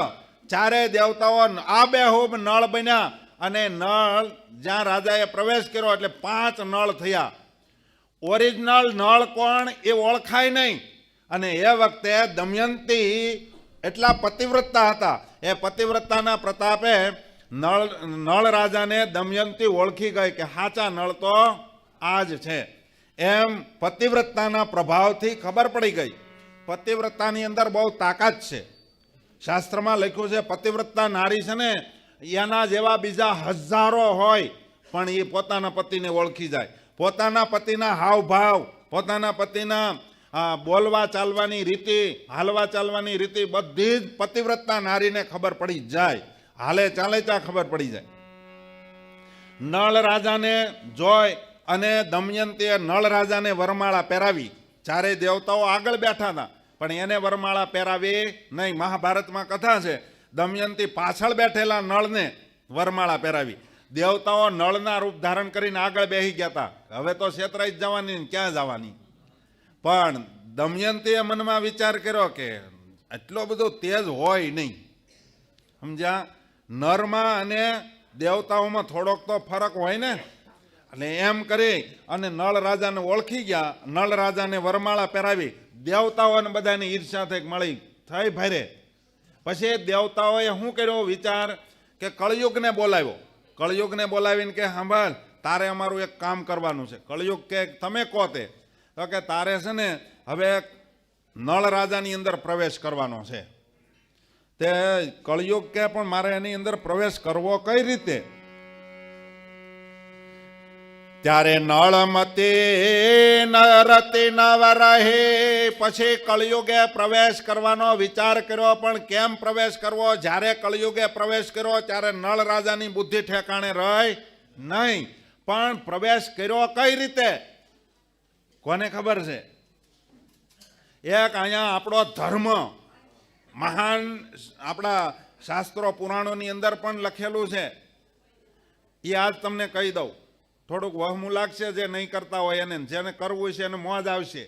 ચારે દેવતાઓ આબેહૂબ નળ બન્યા. અને નળ જ્યાં રાજાએ પ્રવેશ કર્યો એટલે 5 નળ થયા. ઓરિજિનલ નળ કોણ એ ઓળખાય નહીં. અને એ વખતે દમયંતી એટલા પતિવ્રતા હતા. એ પતિવ્રતાના પ્રતાપે નળ રાજાને દમયંતી ઓળખી ગઈ કે સાચા નળ તો આ જ છે. એમ પતિવ્રતાના પ્રભાવથી ખબર પડી ગઈ. પતિવ્રતાની અંદર બહુ તાકાત છે. શાસ્ત્રમાં લખ્યું છે પતિવ્રતા નારી છે ને એના જેવા બીજા હજારો હોય, પણ એ પોતાના પતિને ઓળખી જાય. પોતાના પતિના હાવભાવ, પોતાના પતિના બોલવા ચાલવાની રીતિ, હાલવા ચાલવાની રીતિ બધી જ પતિવ્રતા નારીને ખબર પડી જાય. હાલે ચાલે ત્યાં ખબર પડી જાય. નળ રાજાને જોઈ અને દમયંતીએ નળ રાજાને વરમાળા પહેરાવી. ચારે દેવતાઓ આગળ બેઠા હતા, પણ એને વરમાળા પહેરાવી નહીં. મહાભારતમાં કથા છે, દમયંતી પાછળ બેઠેલા નળને વરમાળા પહેરાવી. દેવતાઓ નળના રૂપ ધારણ કરીને આગળ બેસી ગયા હતા. હવે તો છેતરાઈ જ જવાની, ક્યાં જવાની. પણ દમયંતીએ મનમાં વિચાર કર્યો કે એટલો બધો તેજ હોય નહીં. સમજ્યા? નરમાં અને દેવતાઓમાં થોડોક તો ફરક હોય ને. એટલે એમ કરી અને નળ રાજાને ઓળખી ગયા. નળ રાજાને વરમાળા પહેરાવી. દેવતાઓને બધાને ઈર્ષ્યા થઈ મળી થઈ ભારે. પછી દેવતાઓએ શું કર્યો વિચાર કે કળયુગને બોલાવ્યો. કળયુગને બોલાવીને કે સાંભળ, તારે અમારું એક કામ કરવાનું છે. કળયુગ કે તમે કહો તે. તો કે તારે છે ને હવે નળ રાજાની અંદર પ્રવેશ કરવાનો છે. તે કળયુગ કે પણ મારે એની અંદર પ્રવેશ કરવો કઈ રીતે? ત્યારે નળમતી નરતી નવ રહે. પછી કળયુગે પ્રવેશ કરવાનો વિચાર કર્યો, પણ કેમ પ્રવેશ કરવો? જ્યારે કળયુગે પ્રવેશ કર્યો ત્યારે નળ રાજાની બુદ્ધિ ઠેકાણે રહી નહીં, પણ પ્રવેશ કર્યો કઈ રીતે? કોને ખબર છે? એક અહીંયા આપણો ધર્મ મહાન, આપણા શાસ્ત્રો પુરાણોની અંદર પણ લખેલું છે, એ આજ તમને કહી દઉં. થોડુંક વહમું લાગશે જે નહીં કરતા હોય એને, જેને કરવું છે એને મોજ આવશે.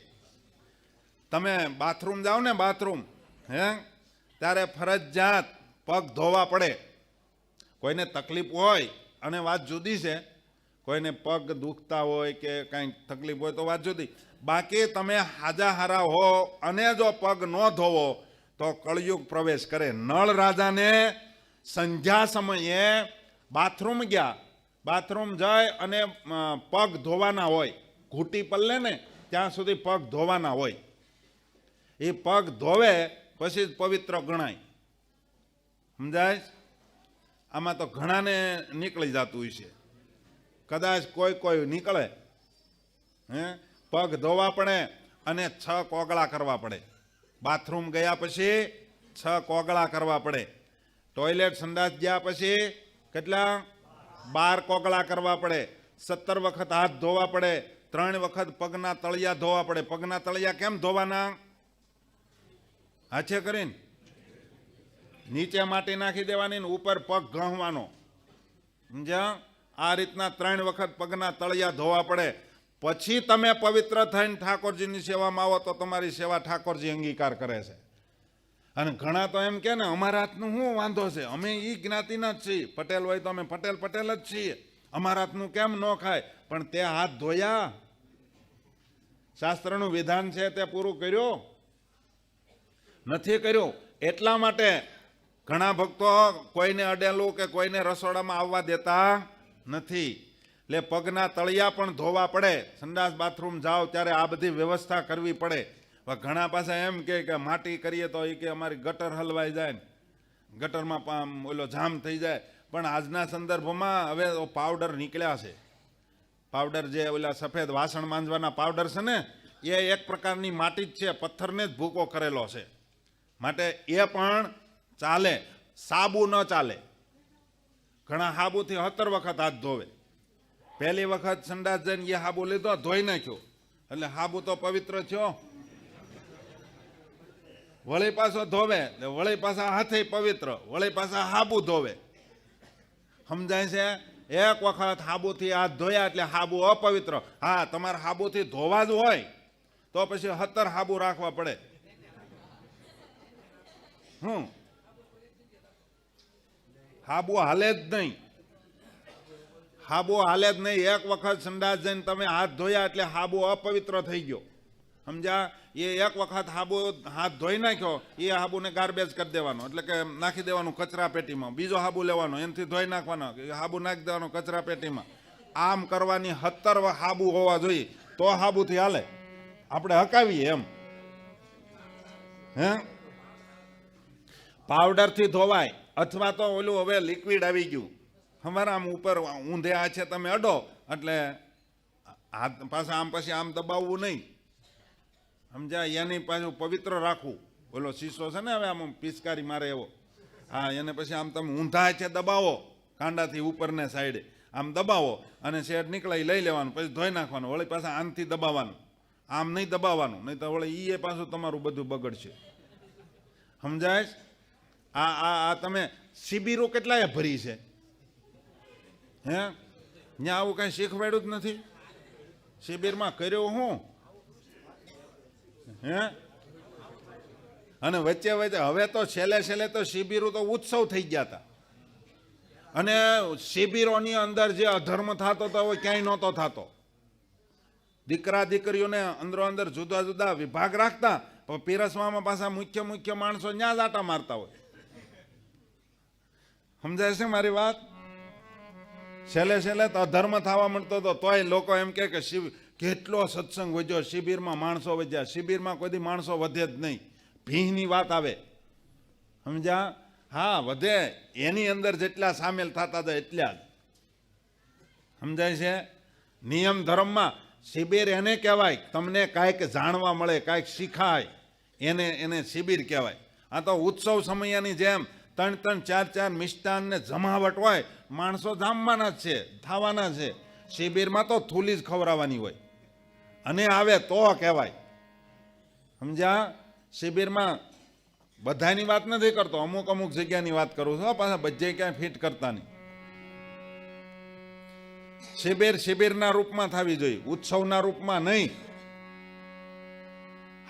તમે બાથરૂમ જાઓ ને, બાથરૂમ ત્યારે ફરજિયાત પગ ધોવા પડે. કોઈને તકલીફ હોય અને વાત જુદી છે, કોઈને પગ દુખતા હોય કે કંઈક તકલીફ હોય તો વાત જુદી. બાકી તમે હાજા હારા હો અને જો પગ ન ધોવો તો કળયુગ પ્રવેશ કરે. નળ રાજાને સંધ્યા સમયે બાથરૂમ ગયા, બાથરૂમ જાય અને પગ ધોવાના હોય, ઘૂંટી પલ્લે ને ત્યાં સુધી પગ ધોવાના હોય. એ પગ ધોવે પછી જ પવિત્ર ગણાય. સમજાય? આમાં તો ઘણાને નીકળી જતું હોય છે, કદાચ કોઈ નીકળે. પગ ધોવા પડે અને 6 કોગળા કરવા પડે. બાથરૂમ ગયા પછી 6 કોગળા કરવા પડે. ટોયલેટ સંડાસ ગયા પછી કેટલા? 12 કોગળા કરવા પડે. 17 વખત હાથ ધોવા પડે. 3 વખત પગના તળિયા ધોવા પડે. પગના તળિયા કેમ ધોવાના? હાથે કરીને નીચે માટી નાખી દેવાની, ઉપર પગ ઘસવાનો. સમજ્યા? આ રીતના 3 વખત પગના તળિયા ધોવા પડે. પછી તમે પવિત્ર થઈને ઠાકોરજીની સેવામાં આવો તો તમારી સેવા ઠાકોરજી અંગીકાર કરે છે. અને ઘણા તો એમ કે ને અમારા હાથનું શું વાંધો છે, અમે એ જ્ઞાતિના જ છીએ, પટેલ હોય તો અમે પટેલ જ છીએ, અમારા હાથનું કેમ ન ખાય? પણ તે હાથ ધોયા? શાસ્ત્રનું વિધાન છે તે પૂરું કર્યું નથી કર્યું. એટલા માટે ઘણા ભક્તો કોઈને અડેલું કે કોઈને રસોડામાં આવવા દેતા નથી. એટલે પગના તળિયા પણ ધોવા પડે. સંડાસ બાથરૂમ જાઓ ત્યારે આ બધી વ્યવસ્થા કરવી પડે. ઘણા પાસે એમ કે માટી કરીએ તો એ કે અમારી ગટર હલવાઈ જાય ને, ગટરમાં ઓલો જામ થઈ જાય. પણ આજના સંદર્ભમાં હવે પાવડર નીકળ્યા છે. પાવડર જે ઓલા સફેદ વાસણ માંજવાના પાવડર છે ને, એ એક પ્રકારની માટી જ છે, પથ્થરને જ ભૂકો કરેલો છે. માટે એ પણ ચાલે. સાબુ ન ચાલે. ઘણા સાબુથી 17 વખત હાથ ધોવે. પહેલી વખત સંડાસ જઈને એ સાબુ લીધો, ધોઈ નાખ્યો એટલે સાબુ તો પવિત્ર થયો. વળી પાછો ધોવે, વળી પાછા હાથે પવિત્ર, વળી પાછા સાબુ ધોવે. સમજાય છે? એક વખત સાબુથી હાથ ધોયા એટલે સાબુ અપવિત્ર. હા, તમારે સાબુથી ધોવા જ હોય તો પછી 17 સાબુ રાખવા પડે. સાબુ હાલે જ નહીં. સાબુ હાલે જ નહીં. એક વખત સંડાસ જઈને તમે હાથ ધોયા એટલે સાબુ અપવિત્ર થઈ ગયો. સમજ્યા? એ એક વખત હાથ ધોઈ નાખ્યો, એ સાબુને ગાર્બેજ કરી દેવાનો, એટલે કે નાખી દેવાનું કચરા પેટીમાં. બીજો સાબુ લેવાનો, એનાથી ધોઈ નાખવાનો, સાબુ નાખી દેવાનો કચરા પેટીમાં. આમ કરવાની 17 સાબુ હોવા જોઈએ તો સાબુથી હાલે. આપણે હકાવીએ એમ. પાવડરથી ધોવાય, અથવા તો ઓલું હવે લિક્વિડ આવી ગયું. અમારા આમ ઉપર ઊંધે આ છે, તમે અડો એટલે હાથ પાછા આમ પછી આમ દબાવવું નહીં. સમજ્યા? એની પાછું પવિત્ર રાખવું. ઓલો શીશો છે ને હવે આમ પિચકારી મારે એવો, હા, એને પછી આમ તમે ઊંધા છે દબાવો, કાંડાથી ઉપરને સાઈડે આમ દબાવો અને શેડ નીકળે લઈ લેવાનું, પછી ધોઈ નાખવાનું. વળી પાછા આમથી દબાવવાનું, આમ નહીં દબાવવાનું, નહીં તો વળી એ પાછું તમારું બધું બગડશે. સમજાય? આ તમે શિબિરો કેટલાય ભરી છે, ત્યાં આવું કઈ શીખવાડ્યું જ નથી. શિબિરમાં કર્યો હું અને વચ્ચે હવે તો છેલ્લે તો શિબિરો તો ઉત્સવ થઈ ગયા હતા. અને શિબિરોની અંદર જે અધર્મ થતો હતો હવે ક્યાંય નહોતો થતો. દીકરા દીકરીઓને અંદર જુદા જુદા વિભાગ રાખતા, પણ પીરસવામાં પાછા મુખ્ય માણસો ત્યાં જ આટા મારતા હોય. સમજાય છે મારી વાત? છેલ્લે તો અધર્મ થવા મળતો હતો, તોય લોકો એમ કે કેટલો સત્સંગ વધ્યો, શિબિરમાં માણસો વધ્યા. શિબિરમાં કોઈ દી માણસો વધે જ નહીં. ભીની વાત આવે. સમજ્યા? હા, વધે. એની અંદર જેટલા સામેલ થતા હતા એટલા જ. સમજાય છે? નિયમ ધર્મમાં શિબિર એને કહેવાય, તમને કાંઈક જાણવા મળે, કાંઈક શીખાય, એને શિબિર કહેવાય. આ તો ઉત્સવ સમયાની જેમ 3-3, 4-4 મિષ્ટાન ને જમાવટ હોય, માણસો જામવાના જ છે, થવાના છે. શિબિરમાં તો થૂલી જ ખવડાવવાની હોય, અને આવે તો કહેવાય. સમજ્યા? શિબિરમાં બધાની વાત નથી કરતો, અમુક અમુક જગ્યાની વાત કરું છું, પાછા બધે ક્યાંય ફિટ કરતા નહીં. શિબિર શિબિરના રૂપમાં થવી જોઈએ, ઉત્સવના રૂપમાં નહીં.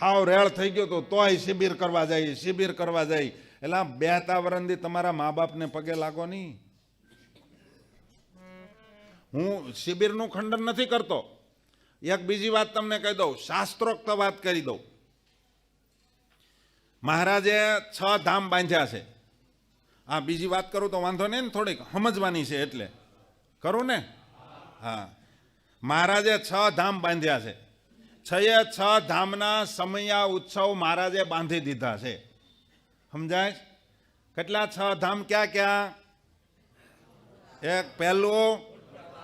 હાવ રેળ થઈ ગયો તો તોય શિબિર કરવા જાય, શિબિર કરવા જાય. એટલે બેહતા વરંદી તમારા મા બાપને પગે લાગો નહીં. હું શિબિરનું ખંડન નથી કરતો. એક બીજી વાત તમને કહી દઉં, શાસ્ત્રોક્ત વાત કરી દઉં. મહારાજે 6 ધામ બાંધ્યા છે. હા, બીજી વાત કરું તો વાંધો નહીં ને, થોડીક સમજવાની છે એટલે કરું ને. હા, મહારાજે 6 ધામ બાંધ્યા છે. 6 ધામના સમયા ઉત્સવ મહારાજે બાંધી દીધા છે. સમજાય? કેટલા 6 ધામ ક્યાં ક્યાં? એક પહેલું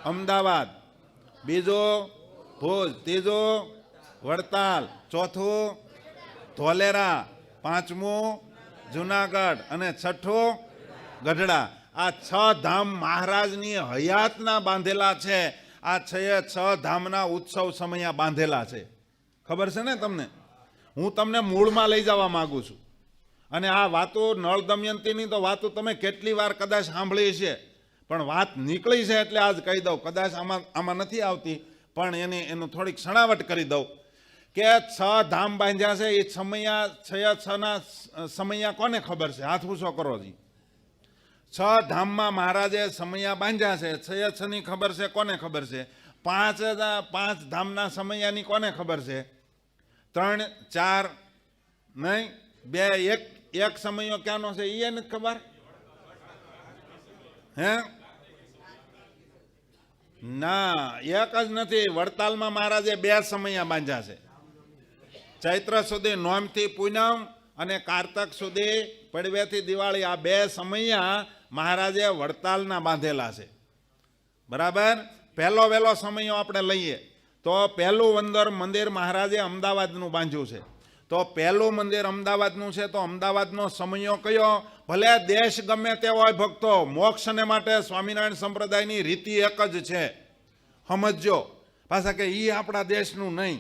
અમદાવાદ, બીજું ભુજ, ત્રીજું વડતાલ, ચોથું ધોલેરા, પાંચમું જુનાગઢ અને છઠ્ઠું ગઢડા. આ 6 ધામ મહારાજની હયાતના બાંધેલા છે. આ 6 ધામના ઉત્સવ સમયા બાંધેલા છે. ખબર છે ને તમને? હું તમને મૂળમાં લઈ જવા માંગુ છું. અને આ વાતો નળ દમયંતીની તો વાતો તમે કેટલી વાર કદાચ સાંભળી છે, પણ વાત નીકળી છે એટલે આજ કહી દઉં. કદાચ આમાં નથી આવતી, પણ એનું થોડીક સણાવટ કરી દઉં કે 6 ધામ બાંધ્યા છે. એ સમયા 6 સમયા કોને ખબર છે? હાથ ઊંચો કરો જી. 6 ધામમાં મહારાજે સમયા બાંધ્યા છે. 6 ની ખબર છે? કોને ખબર છે? 5 ધામના સમયાની કોને ખબર છે? 3, 4 નહીં, 2, 1 સમયો ક્યાંનો છે એ નથી ખબર? હે ના, એક જ નથી. વડતાલમાં મહારાજે 2 સમયા બાંધ્યા છે. ચૈત્ર સુધી નોમથી પૂનમ અને કારતક સુધી પડવેથી દિવાળી, આ 2 સમયા મહારાજે વડતાલના બાંધેલા છે. બરાબર? પહેલો વહેલો સમયો આપણે લઈએ તો પહેલું મંદિર મહારાજે અમદાવાદનું બાંધ્યું છે. તો પહેલું મંદિર અમદાવાદનું છે, તો અમદાવાદનો સમયો કયો? ભલે દેશ ગમે તે હોય ભક્તો, મોક્ષને માટે સ્વામિનારાયણ સંપ્રદાયની રીતિ એક જ છે. સમજો પાછા કે એ આપણા દેશનું નહીં.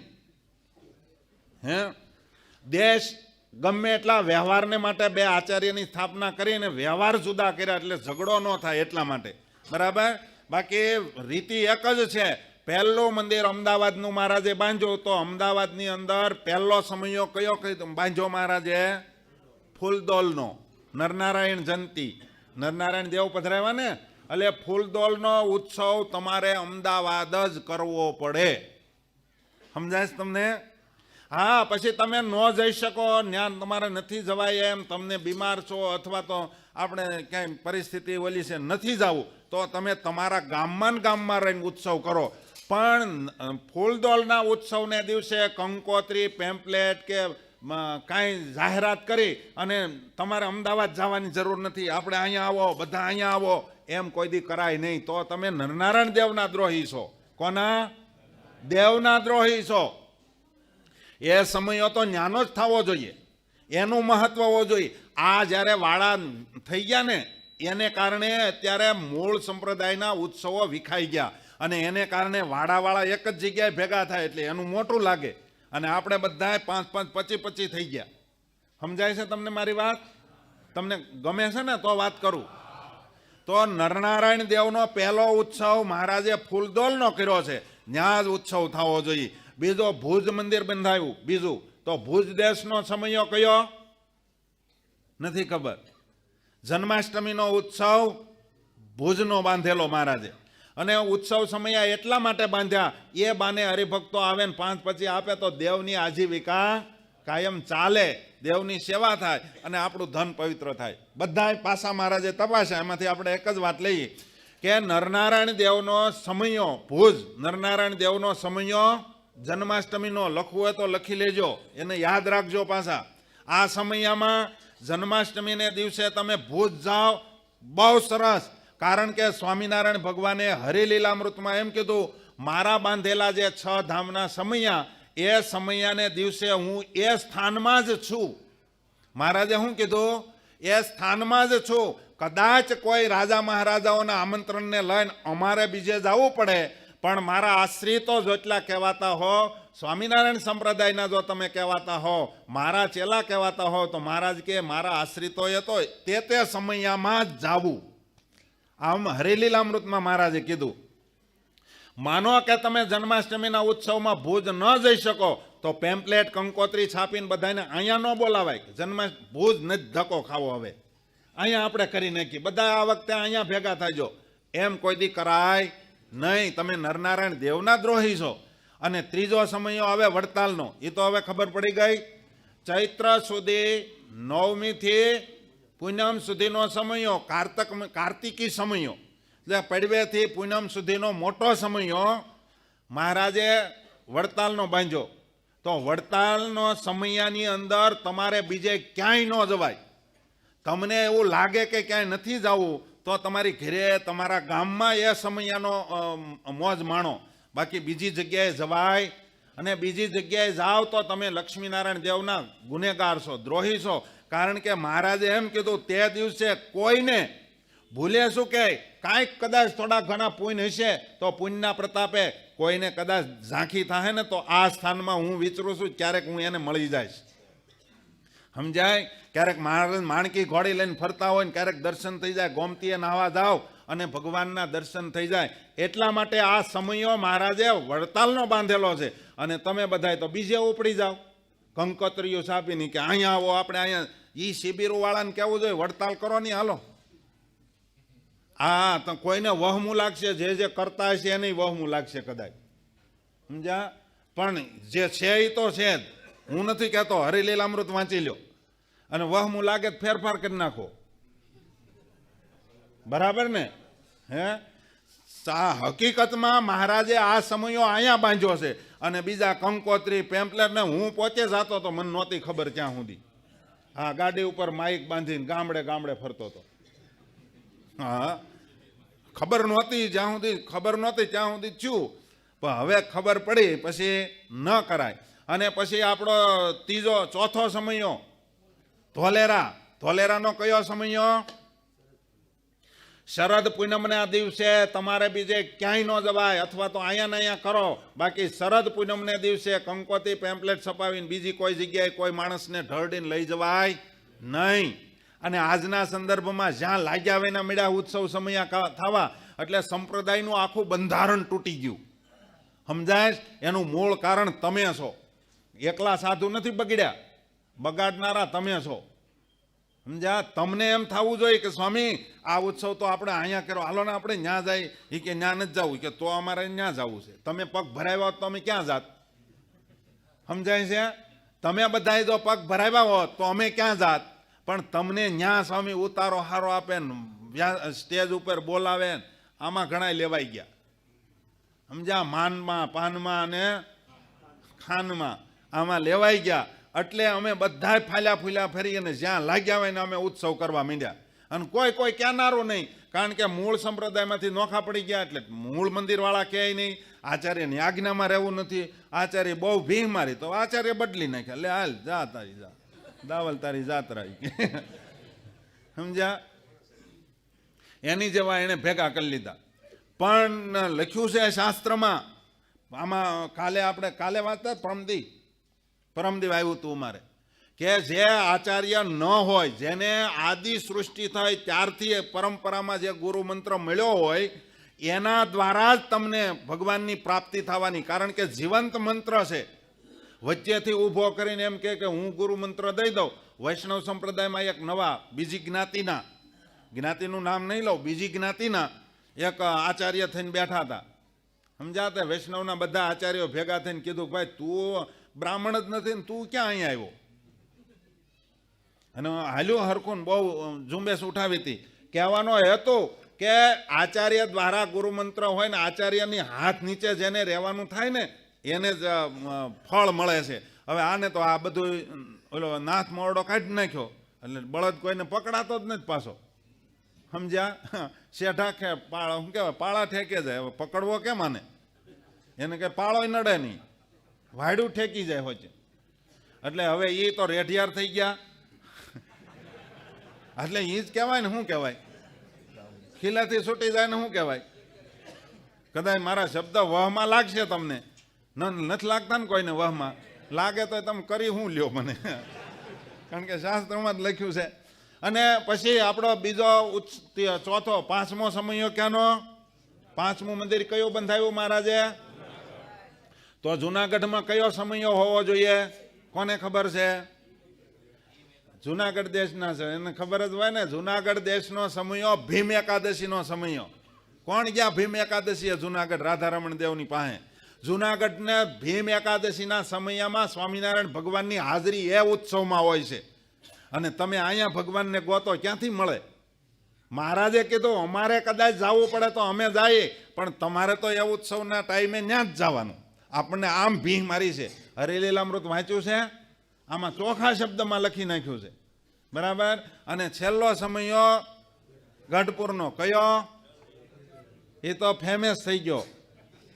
હે, દેશ ગમે એટલા વ્યવહારને માટે 2 આચાર્યની સ્થાપના કરીને વ્યવહાર જુદા કર્યા એટલે ઝઘડો ન થાય એટલા માટે. બરાબર? બાકી રીતિ એક જ છે. પહેલું મંદિર અમદાવાદનું મહારાજે બાંધ્યું, તો અમદાવાદની અંદર પહેલો સમયો કયો બાંધ્યો મહારાજે? ફૂલદોલનો. નરનારાયણ જયંતી, નરનારાયણ દેવ પધરાવ્યા ને, એટલે ફૂલદોલનો ઉત્સવ તમારે અમદાવાદ જ કરવો પડે. સમજાય તમને? હા, પછી તમે ન જઈ શકો, ત્યાં તમારે નથી જવાય એમ, તમને બીમાર છો અથવા તો આપણે ક્યાંય પરિસ્થિતિ ઓલી છે, નથી જવું, તો તમે તમારા ગામમાં રહીને ઉત્સવ કરો. પણ ફૂલદોલના ઉત્સવને દિવસે કંકોત્રી, પેમ્પલેટ કે કાંઈ જાહેરાત કરી અને તમારે અમદાવાદ જવાની જરૂર નથી, આપણે અહીંયા આવો, બધા અહીંયા આવો, એમ કોઈ દી કરાય નહીં. તો તમે નરનારાયણ દેવના દ્રોહી છો. કોના? દેવના દ્રોહી છો. એ સમયો તો ન્યાનો જ થવો જોઈએ, એનું મહત્વ હોવું જોઈએ. આ જ્યારે વાળા થઈ ગયા ને, એને કારણે અત્યારે મૂળ સંપ્રદાયના ઉત્સવો વિખાઈ ગયા, અને એને કારણે વાળાવાળા એક જ જગ્યાએ ભેગા થાય એટલે એનું મોટું લાગે, અને આપણે બધા 5-5, 25-25 થઈ ગયા. સમજાય છે તમને મારી વાત? તમને ગમે છે ને તો વાત કરું. તો નરનારાયણ દેવનો પહેલો ઉત્સવ મહારાજે ફૂલદોલનો કર્યો છે, ત્યાં જ ઉત્સવ થવો જોઈએ. બીજો ભુજ મંદિર બંધાયું. બીજું તો ભુજ દેશનો સમયો કયો? નથી ખબર. જન્માષ્ટમીનો ઉત્સવ ભુજનો બાંધેલો મહારાજે. અને ઉત્સવ સમયા એટલા માટે બાંધ્યા, એ બાને હરિભક્તો આવે ને 5 પછી આપે તો દેવની આજીવિકા કાયમ ચાલે, દેવની સેવા થાય અને આપણું ધન પવિત્ર થાય. બધા પાસા મહારાજે તપાસ્યા, એમાંથી આપણે એક જ વાત લઈએ કે નરનારાયણ દેવનો સમયો ભુજ, નરનારાયણ દેવનો સમયો જન્માષ્ટમીનો. લખવું હોય તો લખી લેજો, એને યાદ રાખજો પાછા. આ સમયમાં જન્માષ્ટમીને દિવસે તમે ભુજ જાઓ, બહુ સરસ. કારણ કે સ્વામિનારાયણ ભગવાને હરિલીલામૃતમાં એમ કીધું, મારા બાંધેલા જે 6 ધામના સમૈયા, એ સમૈયાને દિવસે હું એ સ્થાનમાં જ છું. મહારાજે શું કીધું? એ સ્થાનમાં જ છું. કદાચ કોઈ રાજા મહારાજાઓના આમંત્રણને લઈને અમારે બીજે જવું પડે, પણ મારા આશ્રિતો જેટલા કહેવાતા હો, સ્વામિનારાયણ સંપ્રદાયના જો તમે કહેવાતા હો, મારા ચેલા કહેવાતા હો, તો મહારાજ કે મારા આશ્રિતોએ તો તે સમયમાં જ જાવું. આમ હરિલીલામૃતમાં મહારાજે કીધું. માનો કે તમે જન્માષ્ટમીના ઉત્સવમાં ભુજ ન જઈ શકો તો પેમ્પલેટ કંકોત્રી છાપીને બધાને અહીંયા ન બોલાવાય. ભુજ નથી ધક્કો ખાવો, હવે અહીંયા આપણે કરી નાખીએ, બધા આ વખતે અહીંયા ભેગા થાજો, એમ કોઈ દી કરાય નહીં. તમે નરનારાયણ દેવના દ્રોહી છો. અને ત્રીજો સમયો હવે વડતાલનો, એ તો હવે ખબર પડી ગઈ. ચૈત્ર સુધી 9મીથી પૂનમ સુધીનો સમયો, કાર્તિકી સમયો, એટલે પડવેથી પૂનમ સુધીનો મોટો સમયો મહારાજે વડતાલનો બાંધ્યો. તો વડતાલનો સમયાની અંદર તમારે બીજે ક્યાંય ન જવાય. તમને એવું લાગે કે ક્યાંય નથી જવું તો તમારી ઘરે, તમારા ગામમાં એ સમયાનો મોજ માણો, બાકી બીજી જગ્યાએ જવાય. અને બીજી જગ્યાએ જાઓ તો તમે લક્ષ્મીનારાયણ દેવના ગુનેગાર છો, દ્રોહી છો. કારણ કે મહારાજે એમ કીધું, તે દિવસે કોઈને ભૂલે શું કે કાંઈક કદાચ થોડા ઘણા પુણ્ય હશે તો પુણ્યના પ્રતાપે કોઈને કદાચ ઝાંખી થાય ને, તો આ સ્થાનમાં હું વિચરું છું, ક્યારેક હું એને મળી જઈશ. સમજાય? ક્યારેક મહારાજ માણકી ઘોડી લઈને ફરતા હોય ને ક્યારેક દર્શન થઈ જાય, ગોમતીએ નાહવા જાઓ અને ભગવાનના દર્શન થઈ જાય. એટલા માટે આ સમયો મહારાજે વડતાલનો બાંધેલો છે. અને તમે બધાય તો બીજે ઉપડી જાઓ કંકોત્રીઓ છાપીને કે અહીંયા આવો, આપણે અહીંયા ઈ શિબિરો વાળાને કહેવું જોઈએ વડતાલ કરો નહીં, હાલો. હા, તો કોઈને વહમું લાગશે, જે કરતા હશે એને વહમું લાગશે કદાચ, સમજ્યા? પણ જે છે એ તો છે જ. હું નથી કહેતો, હરિલીલામૃત વાંચી લ્યો અને વહમું લાગે તો ફેરફાર કરી નાખો, બરાબર ને? હે, હકીકતમાં મહારાજે આ સમયો અહીંયા બાંધ્યો છે. અને બીજા કંકોત્રી, પેમ્પલેટ ને હું પોતે જતો તો મને નહોતી ખબર ક્યાં સુધી. હા, ગાડી ઉપર માઇક બાંધીને ગામડે ગામડે ફરતો હતો. હા, ખબર નહોતી, જ્યાં સુધી ખબર નહોતી ત્યાં સુધી છું, પણ હવે ખબર પડી પછી ન કરાય. અને પછી આપણો ચોથો સમયો ધોલેરા. ધોલેરાનો કયો સમયો? શરદ પૂનમના દિવસે તમારે બીજે ક્યાંય ન જવાય, અથવા તો અહીંયા ને અહીંયા કરો. બાકી શરદ પૂનમને દિવસે કંકોત્રી, પેમ્પલેટ છપાવીને બીજી કોઈ જગ્યાએ કોઈ માણસને ઢળડીને લઈ જવાય નહીં. અને આજના સંદર્ભમાં જ્યાં લાગ્યા વિના મળ્યા ઉત્સવ સમયા થવા, એટલે સંપ્રદાયનું આખું બંધારણ તૂટી ગયું. સમજાય? એનું મૂળ કારણ તમે છો. એકલા સાધુ નથી બગડ્યા, બગાડનારા તમે છો. સમજ્યા? તમને એમ થવું જોઈએ કે સ્વામી આ ઉત્સવ તો આપણે અહીંયા કર્યો, હાલો ને આપણે ન્યા જાય. એ કે ન્યા નથી જવું, કે તો અમારે ન્યા જવું છે. તમે પગ ભરાવ્યા હોત તો અમે ક્યાં જાત? સમજાય છે? તમે બધાએ જો પગ ભરાવ્યા હોત તો અમે ક્યાં જાત? પણ તમને ન્યા સ્વામી ઉતારો હારો આપે ને સ્ટેજ ઉપર બોલાવે ને, આમાં ઘણા લેવાઈ ગયા. સમજ્યા? માનમાં, પાનમાં અને ખાનમાં આમાં લેવાઈ ગયા. એટલે અમે બધા ફાલ્યા ફૂલ્યા ફરી અને જ્યાં લાગ્યા હોય ને અમે ઉત્સવ કરવા માંડ્યા. અને કોઈ કહેનારું નહીં, કારણ કે મૂળ સંપ્રદાયમાંથી નોખા પડી ગયા. એટલે મૂળ મંદિરવાળા કહે નહીં, આચાર્યની આજ્ઞામાં રહેવું નથી. આચાર્ય બહુ ભીહ મારી તો આચાર્ય બદલી નાખ્યા, લે હાલ જા તારી જા, દાવલ તારી જાત્રા. સમજ્યા? એની જેવા એને ભેગા કરી લીધા. પણ લખ્યું છે શાસ્ત્રમાં, આમાં કાલે વાંચતા પરમદી આવ્યું હતું અમારે, કે જે આચાર્ય ન હોય, જેને આદિ સૃષ્ટિ થઈ ત્યારથી પરંપરામાં જે ગુરુ મંત્ર મળ્યો હોય, એના દ્વારા જ તમને ભગવાનની પ્રાપ્તિ થવાની. કારણ કે જીવંત મંત્ર છે. વચ્ચેથી ઊભો કરીને એમ કે હું ગુરુ મંત્ર દઈ દઉં. વૈષ્ણવ સંપ્રદાયમાં એક નવા બીજી જ્ઞાતિનું નામ નહીં લઉં, બીજી જ્ઞાતિના એક આચાર્ય થઈને બેઠા હતા. સમજાતે? વૈષ્ણવના બધા આચાર્યો ભેગા થઈને કીધું, ભાઈ તું બ્રાહ્મણ જ નથી ને તું ક્યાં અહીંયા આવ્યો? અને હાલ્યું હરખું, બહુ ઝુંબેશ ઉઠાવી હતી. કહેવાનો હેતુ કે આચાર્ય દ્વારા ગુરુ મંત્ર હોય ને આચાર્યની હાથ નીચે જેને રહેવાનું થાય ને એને જ ફળ મળે છે. હવે આને તો આ બધું ઓલો નાથ મોરડો કાઢી નાખ્યો, એટલે બળદ કોઈને પકડાતો જ નથી પાછો. સમજ્યા? શેઠા શું કહેવાય, પાળા ઠેકે જાય. હવે પકડવો કેમ આને? એને કે પાળોય નડે નહીં, વાયડું ઠેકી જાય હોય. એટલે હવે એ તો રેઢિયાર થઈ ગયા. એટલે એ જ કહેવાય ને, શું કહેવાય? ખીલાથી છૂટી જાય ને શું કહેવાય? કદાચ મારા શબ્દ વહમાં લાગશે તમને, નથી લાગતા ને કોઈને વહમાં લાગે તો તમે કરી શું લ્યો મને, કારણ કે શાસ્ત્રમાં જ લખ્યું છે. અને પછી આપણો બીજો ચોથો પાંચમો સમયો ક્યાંનો? પાંચમું મંદિર કયું બંધાયું મહારાજે? તો જુનાગઢમાં કયો સમયો હોવો જોઈએ? કોને ખબર છે? જુનાગઢ દેશના છે એને ખબર જ હોય ને. જુનાગઢ દેશનો સમયો ભીમ એકાદશીનો સમયો. કોણ ગયા ભીમ એકાદશીએ જુનાગઢ રાધારમણ દેવની પાસે? જુનાગઢને ભીમ એકાદશીના સમયમાં સ્વામિનારાયણ ભગવાનની હાજરી એ ઉત્સવમાં હોય છે. અને તમે અહીંયા ભગવાનને ગોતો ક્યાંથી મળે? મહારાજે કીધું અમારે કદાચ જવું પડે તો અમે જઈએ, પણ તમારે તો એ ઉત્સવના ટાઈમે ત્યાં જ જવાનું. આપણને આમ ભીહ મારી છે. હરિલીલામૃત વાંચ્યું છે, આમાં ચોખ્ખા શબ્દમાં લખી નાખ્યું છે, બરાબર. અને છેલ્લો સમયો ગઢપુરનો કયો? એ તો ફેમસ થઈ ગયો,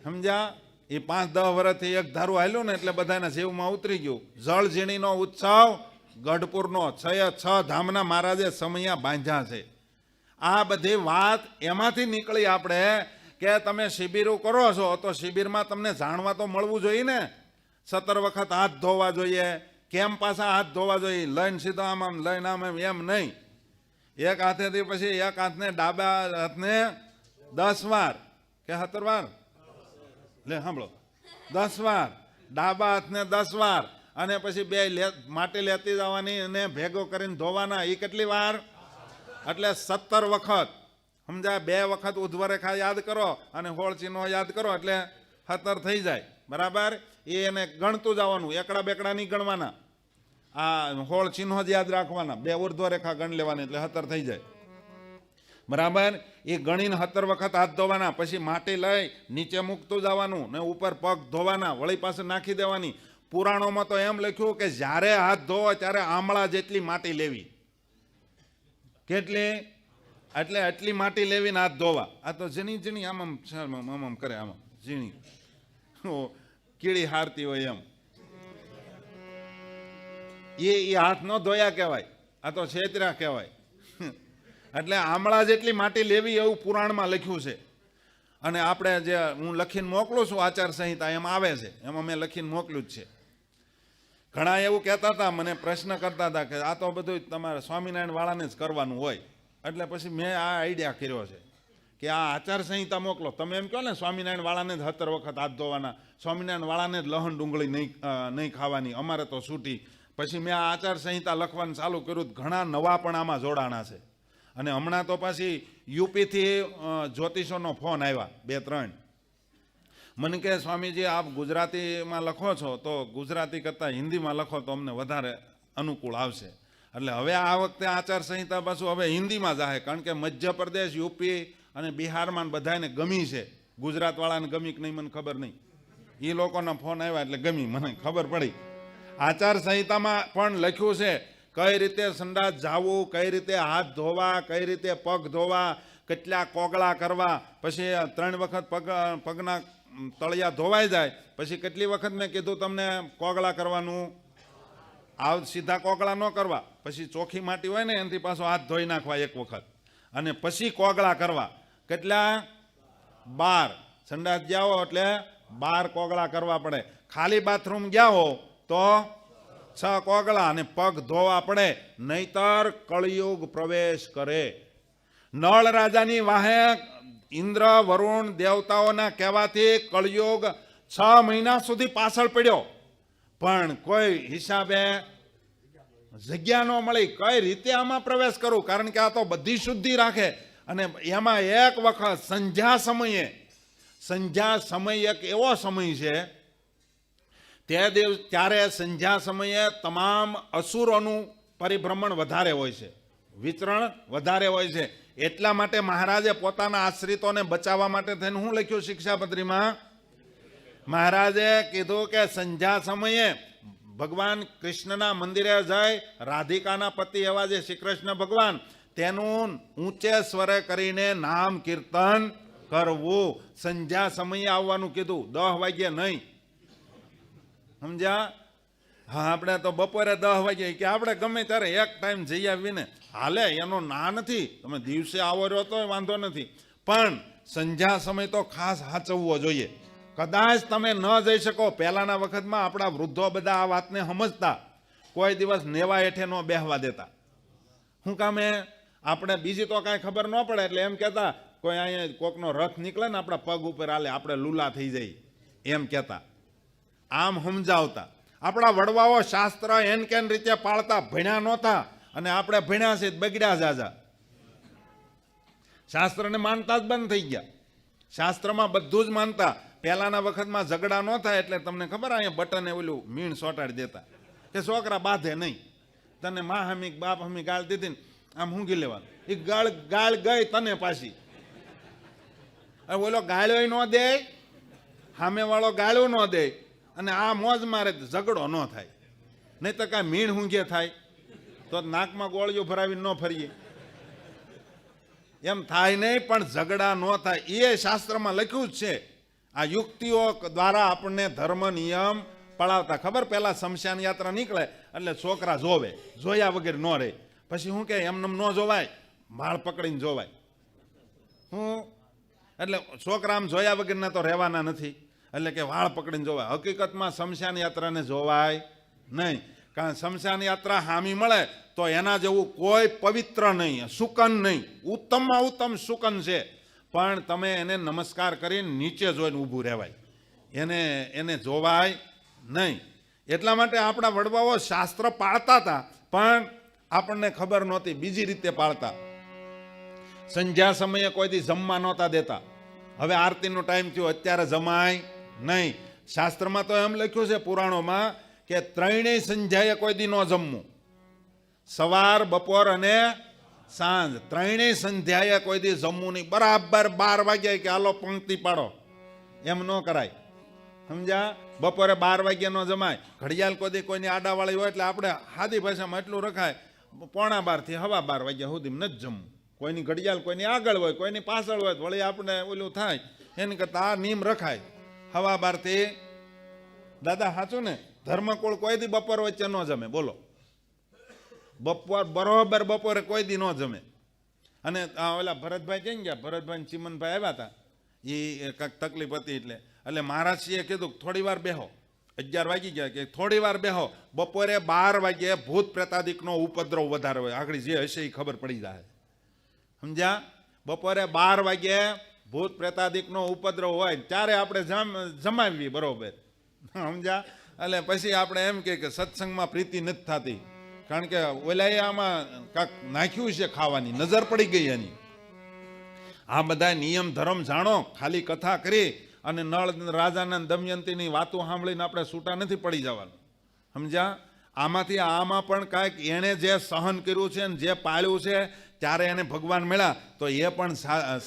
સમજ્યા? એ 5-10 વર્ષથી એક ધારું હાલ્યું ને એટલે બધાના જીવમાં ઉતરી ગયું. જળઝીણીનો ઉત્સવ ગઢપુરનો 6 ધામના મહારાજે સમયા બાંધ્યા છે. આ બધી વાત એમાંથી નીકળી આપણે કે તમે શિબિરો કરો છો તો શિબિરમાં તમને જાણવા તો મળવું જોઈએ ને. 17 વખત હાથ ધોવા જોઈએ. કેમ પાછા હાથ ધોવા જોઈએ? લઈને સીધો આમ આમ લઈને આમ એમ નહીં. એક હાથેથી પછી એક હાથને ડાબા હાથને 10 વાર કે 17 વાર લે સાંભળો, 10 વાર ડાબા હાથને 10 વાર, અને પછી 2 માટી લેતી જવાની અને ભેગો કરીને ધોવાના. એ કેટલી વાર? એટલે 17 વખત, સમજાય? 2 વખત ઉધ્વ રેખા યાદ કરો અને હોળ ચિહ્નો યાદ કરો એટલે 17 થઈ જાય, બરાબર. એને ગણતું જવાનું, એકડા બેકડા નહીં ગણવાના. આ હોળ ચિહ્નો જ યાદ રાખવાના. 2 ઉર્ધ્વ રેખા ગણ લેવાની એટલે 17 થઈ જાય, બરાબર. એ ગણીને 17 વખત હાથ ધોવાના. પછી માટી લઈ નીચે મૂકતું જવાનું ને ઉપર પગ ધોવાના, વળી પાસે નાખી દેવાની. પુરાણોમાં તો એમ લખ્યું કે જ્યારે હાથ ધોવો ત્યારે આમળા જેટલી માટી લેવી. કેટલી? એટલે આટલી માટી લેવીને હાથ ધોવા. આ તો ઝીણી ઝીણી આમ આમ કરે, આમ ઝીણી કીડી હારતી હોય એમ. એ હાથ ન ધોયા કહેવાય, આ તો છેતરા કહેવાય. એટલે આમળા જેટલી માટી લેવી એવું પુરાણમાં લખ્યું છે. અને આપણે જે હું લખીને મોકલું છું આચાર સંહિતા એમાં આવે છે, એમાં મેં લખીને મોકલ્યું જ છે. ઘણા એવું કહેતા હતા, મને પ્રશ્ન કરતા હતા કે આ તો બધું તમારે સ્વામિનારાયણ વાળાને જ કરવાનું હોય. એટલે પછી મેં આ આઈડિયા કર્યો છે કે આ આચાર સંહિતા મોકલો. તમે એમ કહો ને સ્વામિનારાયણ વાળાને જ 17 વખત હાથ ધોવાના, સ્વામિનારાયણ વાળાને જ લહણ ડુંગળી નહીં ખાવાની, અમારે તો છૂટી. પછી મેં આ આચાર સંહિતા લખવાનું ચાલુ કર્યું. ઘણા નવા પણ આમાં જોડાણા છે. અને હમણાં તો પાછી યુપીથી જ્યોતિષોનો ફોન આવ્યા 2-3. મને કહે સ્વામીજી આપ ગુજરાતીમાં લખો છો તો ગુજરાતી કરતાં હિન્દીમાં લખો તો અમને વધારે અનુકૂળ આવશે. એટલે હવે આ વખતે આચાર સંહિતા પાછું હવે હિન્દીમાં જાહે, કારણ કે મધ્યપ્રદેશ, યુપી અને બિહારમાં બધાને ગમી છે. ગુજરાતવાળાને ગમી કે નહીં મને ખબર નહીં. એ લોકોના ફોન આવ્યા એટલે ગમી, મને ખબર પડી. આચાર સંહિતામાં પણ લખ્યું છે કઈ રીતે સંડાસ જાવું, કઈ રીતે હાથ ધોવા, કઈ રીતે પગ ધોવા, કેટલા કોગળા કરવા. પછી 3 વખત પગના તળિયા ધોવાઈ જાય. પછી કેટલી વખત મેં કીધું તમને કોગળા કરવાનું? સીધા કોગળા ન કરવા, પછી ચોખ્ખી માટી હોય ને એનાથી પાછો હાથ ધોઈ નાખવા 1 વખત, અને પછી કોગળા કરવા. કેટલા? 12. સંડાસ ગયા હો એટલે 12 કોગળા કરવા પડે. ખાલી બાથરૂમ ગયા હો તો 6 કોગળા અને પગ ધોવા પડે, નહીતર કળિયુગ પ્રવેશ કરે. નળ રાજાની વાહે ઇન્દ્ર વરુણ દેવતાઓના કહેવાથી કળિયુગ 6 મહિના સુધી પાછળ પડ્યો, પણ કોઈ હિસાબે જગ્યા ન મળી. કઈ રીતે આમાં પ્રવેશ કરું? કારણ કે આ તો બધી શુદ્ધિ રાખે. અને એમાં એક વખત સંધ્યા સમય એક એવો સમય છે ત્યારે સંધ્યા સમયે તમામ અસુરોનું પરિભ્રમણ વધારે હોય છે, વિચરણ વધારે હોય છે. એટલા માટે મહારાજે પોતાના આશ્રિતોને બચાવવા માટે થઈને શું લખ્યું શિક્ષાપત્રીમાં? મહારાજે કીધું કે સંધ્યા સમયે ભગવાન કૃષ્ણના મંદિરે જાય, રાધિકાના પતિ એવા જે શ્રી કૃષ્ણ ભગવાન, તેનું ઊંચે સ્વરે કરીને નામ કીર્તન કરવું. સંધ્યા સમયે આવવાનું કીધું, 10 વાગ્યે નહીં, સમજ્યા? હા, આપણે તો બપોરે 10 વાગ્યે કે આપણે ગમે ત્યારે એક ટાઈમ જઈ આવીને હાલે, એનો ના નથી. તમે દિવસે આવો રહ્યો તો વાંધો નથી, પણ સંધ્યા સમય તો ખાસ સાચવવો જોઈએ. કદાચ તમે ન જઈ શકો, પહેલાના વખતમાં આપણા વૃદ્ધો બધા આ વાતને સમજતા, કોઈ દિવસ નેવા હેઠે ન બેહવા દેતા. શું કામે? આપણે બીજી તો કાંઈ ખબર ન પડે એટલે એમ કહેતા, કોઈ અહીંયા કોકનો રથ નીકળે ને આપણા પગ ઉપર હાલે, આપણે લૂલા થઈ જઈએ એમ કહેતા, આમ સમજાવતા. આપણા વડવાઓ શાસ્ત્ર એન કેન રીતે પાળતા, ભણ્યા નહોતા, અને આપણે ભણ્યા છે બગડ્યા જાજા. શાસ્ત્રને માનતા જ બંધ થઈ ગયા. શાસ્ત્રમાં બધું જ માનતા. પહેલાના વખતમાં ઝઘડા ન થાય એટલે તમને ખબર, અહીંયા બટને ઓલું મીણ સોટાડી દેતા કે છોકરા બાંધે નહીં. તને મા હમી બાપ હમી ગાળ દીધી ને આમ ઊંઘી લેવાનું, એ ગાળ ગઈ તને પાછી. ઓલો ગાળ્યો ન દે, સામે વાળો ગાળ્યો ન દે, અને આ મોજ મારે ઝઘડો ન થાય. નહીં તો કાંઈ મીણ ઊંઘે થાય તો નાકમાં ગોળીઓ ભરાવીને ન ફરીએ, એમ થાય નહીં. પણ ઝઘડા ન થાય એ શાસ્ત્રમાં લખ્યું જ છે. આ યુક્તિઓ દ્વારા આપણને ધર્મ નિયમ પડાવતા. ખબર, પહેલા શમશાન યાત્રા નીકળે એટલે છોકરા જોવે, જોયા વગર ન રહે. પછી શું કે એમને ન જોવાય, માળ પકડીને જોવાય. હું એટલે છોકરા આમ જોયા વગરના તો રહેવાના નથી, એટલે કે વાળ પકડીને જોવાય. હકીકતમાં શમશાન યાત્રાને જોવાય નહીં, કારણ શમશાન યાત્રા હામી મળે તો એના જેવું કોઈ પવિત્ર નહીં, સુકન નહીં. ઉત્તમમાં ઉત્તમ સુકન છે, પણ તમે એને નમસ્કાર કરીને નીચે જોઈને ઊભું રહેવાય, એને જોવાય નહીં. એટલા માટે આપણા વડવાઓ શાસ્ત્ર પાળતા હતા, પણ આપણને ખબર નહોતી, બીજી રીતે પાળતા. સંધ્યા સમયે કોઈ દી જમવા નહોતા દેતા. હવે આરતીનો ટાઈમ થયો, અત્યારે જમાય નહીં. શાસ્ત્રમાં તો એમ લખ્યું છે પુરાણોમાં કે ત્રણેય સંધ્યાએ કોઈ દી ન જમવું. સવાર, બપોર અને સાંજ, ત્રણેય સંધ્યાએ કોઈ દી જમવું નહીં. બરાબર 12 વાગ્યા કે હાલો પંક્તિ પાડો, એમ ન કરાય, સમજ્યા? બપોરે 12 વાગ્યા ન જમાય. ઘડિયાળ કોઈ દી કોઈની આડાવાળી હોય એટલે આપણે સાદી ભાષામાં એટલું રખાય, 11:15 થી 12:15 વાગ્યા સુધી નથી જમવું. કોઈની ઘડિયાળ કોઈની આગળ હોય, કોઈની પાછળ હોય, વળી આપણે ઓલું થાય. એની કરતાં આ નિયમ રખાય, 12:15 થી. દાદા સાચું ને? ધર્મકુળ કોઈ દી બપોર વચ્ચે ન જમે, બોલો. બરોબર બપોરે કોઈ દી ન જમે. અને ઓલા ભરતભાઈ ક્યાં ગયા? ભરતભાઈ ચિમનભાઈ આવ્યા હતા, એ કાંઈક તકલીફ હતી એટલે મહારાજશ્રીએ કીધું થોડી વાર બેહો. 11 વાગી ગયા કે થોડી વાર બેહો. બપોરે 12 વાગ્યે ભૂત પ્રેતાદિકનો ઉપદ્રવ વધારે હોય, આગળ જે હશે એ ખબર પડી જાય, સમજ્યા? બપોરે 12 વાગ્યે ભૂત પ્રેતાદિકનો ઉપદ્રવ હોય ત્યારે આપણે જમાવવી, બરોબર, સમજ્યા? એટલે પછી આપણે એમ કે સત્સંગમાં પ્રીતિ નથી થતી, કારણ કે ઓલાએ આમાં કાંક નાખ્યું છે ખાવાની, નજર પડી ગઈ એની. આ બધા નિયમ ધર્મ જાણો, ખાલી કથા કરી અને નળ રાજાના દમયંતીની વાતો સાંભળીને આપણે છૂટા નથી પડી જવાનું, સમજ્યા? આમાંથી આમાં પણ કાંઈક એણે જે સહન કર્યું છે ને જે પાળ્યું છે ત્યારે એને ભગવાન મળ્યા, તો એ પણ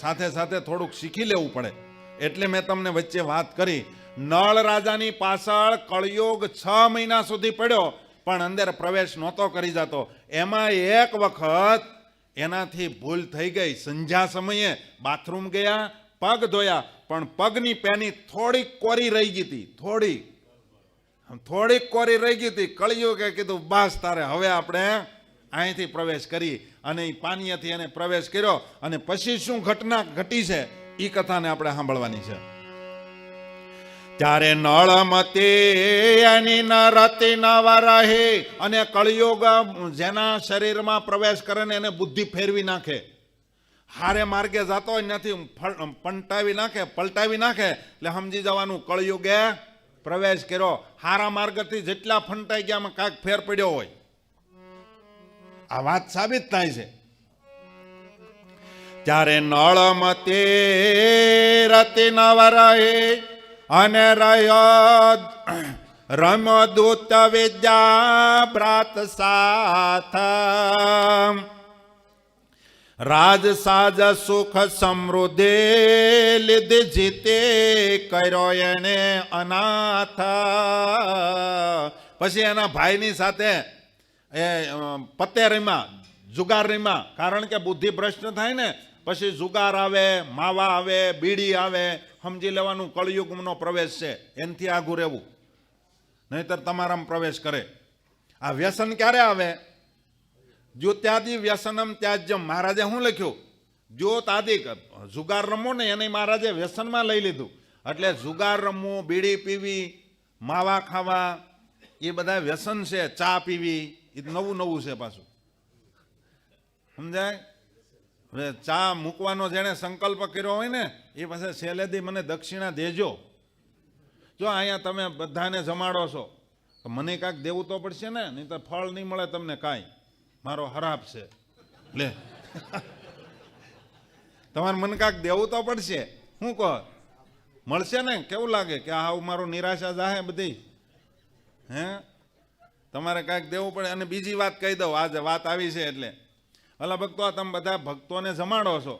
સાથે સાથે થોડુંક શીખી લેવું પડે. એટલે મેં તમને વચ્ચે વાત કરી, નળ રાજાની પાછળ કળિયુગ 6 મહિના સુધી પડ્યો, પણ અંદર પ્રવેશ નહોતો કરી જતો. એમાં એક વખત એનાથી ભૂલ થઈ ગઈ. સંધ્યા સમયે બાથરૂમ ગયા, પગ ધોયા, પણ પગની પેની થોડીક કોરી રહી ગઈ હતી, થોડીક કોરી રહી ગઈ હતી. કળિયુગે કીધું બસ તારે હવે આપણે અહીંથી પ્રવેશ કરી, અને એ પાનીયથી એને પ્રવેશ કર્યો. અને પછી શું ઘટના ઘટી છે એ કથાને આપણે સાંભળવાની છે. ત્યારે નળમતી એની નરતિ નવ રહે, અને કળિયુગ જેના શરીરમાં પ્રવેશ કરે ને એને બુદ્ધિ ફેરવી નાખે. હારે માર્ગે જતો હોય નથી, પલટાવી નાખે એટલે સમજી જવાનું કળિયુગે પ્રવેશ કર્યો. હારા માર્ગથી જેટલા ફંટાઈ ગયા એમાં કાંઈક ફેર પડ્યો હોય, આ વાત સાબિત થાય છે. ત્યારે નળમતી રતિ નવ રહે, અને રહ્યો રમદૂત વિદ્યા બ્રાત સાથ, રાજ સાજ સુખ સમૃદ્ધિ લીધી જીતે, કર્યો એને અનાથ. પછી એના ભાઈની સાથે એ પત્તે રમ્યા, જુગાર રમ્યા, કારણ કે બુદ્ધિ ભ્રષ્ટ થાય ને પછી જુગાર આવે, માવા આવે, બીડી આવે. સમજી લેવાનું કળયુગનો પ્રવેશ છે, એનાથી આઘું રહેવું, નહીતર તમારામાં પ્રવેશ કરે. આ વ્યસન ક્યારે આવે? જો ત્યાદી વ્યસનમ ત્યાજ્યમ. મહારાજે શું લખ્યું? જો તાદી જુગાર રમો ને એને મહારાજે વ્યસનમાં લઈ લીધું. એટલે જુગાર રમવું, બીડી પીવી, માવા ખાવા, એ બધા વ્યસન છે. ચા પીવી એ નવું નવું છે પાછું, સમજાય? હવે ચા મૂકવાનો જેણે સંકલ્પ કર્યો હોય ને એ પાસે સહેલેથી મને દક્ષિણા દેજો. જો અહીંયા તમે બધાને જમાડો છો તો મને કાંઈક દેવું તો પડશે ને, નહીં તો ફળ નહીં મળે તમને કાંઈ. મારો હરાપ છે લે તમારે મને કાંઈક દેવું તો પડશે. શું કહો, મળશે ને? કેવું લાગે કે આ મારું નિરાશા જાહે બધી? હે, તમારે કાંઈક દેવું પડે. અને બીજી વાત કહી દઉં, આજે વાત આવી છે એટલે અલા ભક્તો, તમે બધા ભક્તોને જમાડો છો,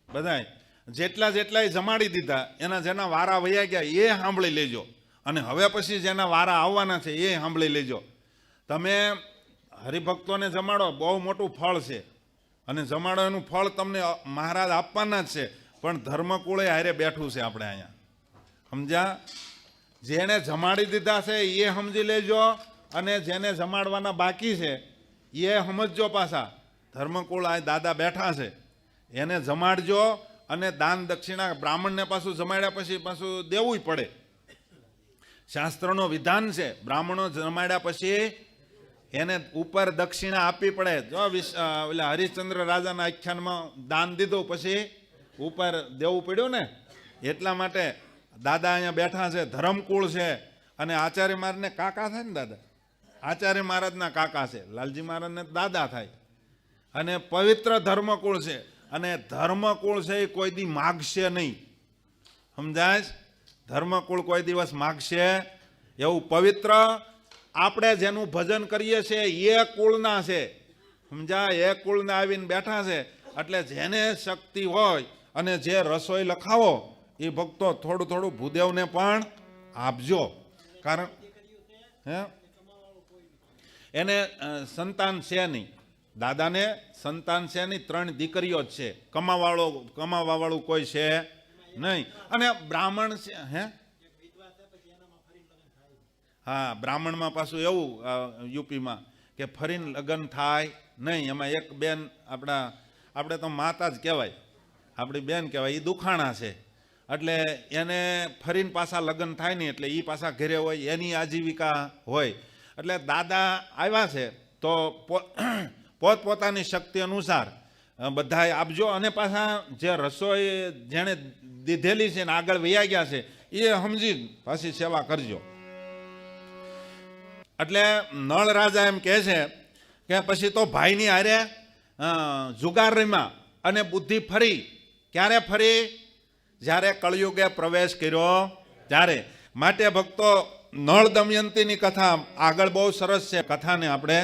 બધાય જેટલાય જમાડી દીધા, એના જેના વારા વયા ગયા એ સાંભળી લેજો. અને હવે પછી જેના વારા આવવાના છે એ સાંભળી લેજો. તમે હરિભક્તોને જમાડો, બહુ મોટું ફળ છે. અને જમાડો એનું ફળ તમને મહારાજ આપવાના જ છે. પણ ધર્મકુળે હારે બેઠું છે આપણે અહીંયા, સમજ્યા? જેને જમાડી દીધા છે એ સમજી લેજો, અને જેને જમાડવાના બાકી છે એ સમજજો. પાછા ધર્મકુળ આ દાદા બેઠા છે, એને જમાડજો. અને દાન દક્ષિણા બ્રાહ્મણને પાછું જમાડ્યા પછી પાછું દેવું પડે. શાસ્ત્રનો વિધાન છે, બ્રાહ્મણો જમાડ્યા પછી એને ઉપર દક્ષિણા આપવી પડે. જો એટલે હરિશ્ચંદ્ર રાજાના આખ્યાનમાં દાન દીધું પછી ઉપર દેવું પડ્યું ને, એટલા માટે દાદા અહીંયા બેઠા છે. ધર્મકુળ છે. અને આચાર્ય મહારાજને કાકા થાય ને દાદા, આચાર્ય મહારાજના કાકા છે, લાલજી મહારાજને દાદા થાય. અને પવિત્ર ધર્મકુળ છે. અને ધર્મકુળ છે એ કોઈ દી માગશે નહીં, સમજાય? ધર્મકુળ કોઈ દિવસ માગશે એવું પવિત્ર. આપણે જેનું ભજન કરીએ છીએ એ કુળના છે, સમજાય? એ કુળના આવીને બેઠા છે. એટલે જેને શક્તિ હોય અને જે રસોઈ લખાવો એ ભક્તો થોડું થોડું ભૂદેવને પણ આપજો. કારણ હે એને સંતાન છે નહીં, દાદાને સંતાન છે નહીં, 3 દીકરીઓ જ છે. કમાવાવાળું કોઈ છે નહીં. અને બ્રાહ્મણ છે. હે, હા, બ્રાહ્મણમાં પાછું એવું યુપીમાં કે ફરીને લગ્ન થાય નહીં. એમાં એક બેન, આપણે તો માતા જ કહેવાય, આપણી બેન કહેવાય, એ દુખાણા છે. એટલે એને ફરીને પાછા લગ્ન થાય નહીં, એટલે એ પાછા ઘરે હોય, એની આજીવિકા હોય. એટલે દાદા આવ્યા છે તો પોતપોતાની શક્તિ અનુસાર બધાએ આપજો. અને પાછા જે રસોઈ જેણે દીધેલી છે ને આગળ વયા ગયા છે એ સમજી પાછી સેવા કરજો. એટલે નળ રાજા એમ કહે છે કે પછી તો ભાઈની હારે જુગાર રમ્યા અને બુદ્ધિ ફરી. ક્યારે ફરી? જ્યારે કળયુગે પ્રવેશ કર્યો ત્યારે. માટે ભક્તો, નળ દમયંતીની કથા આગળ બહુ સરસ છે. કથાને આપણે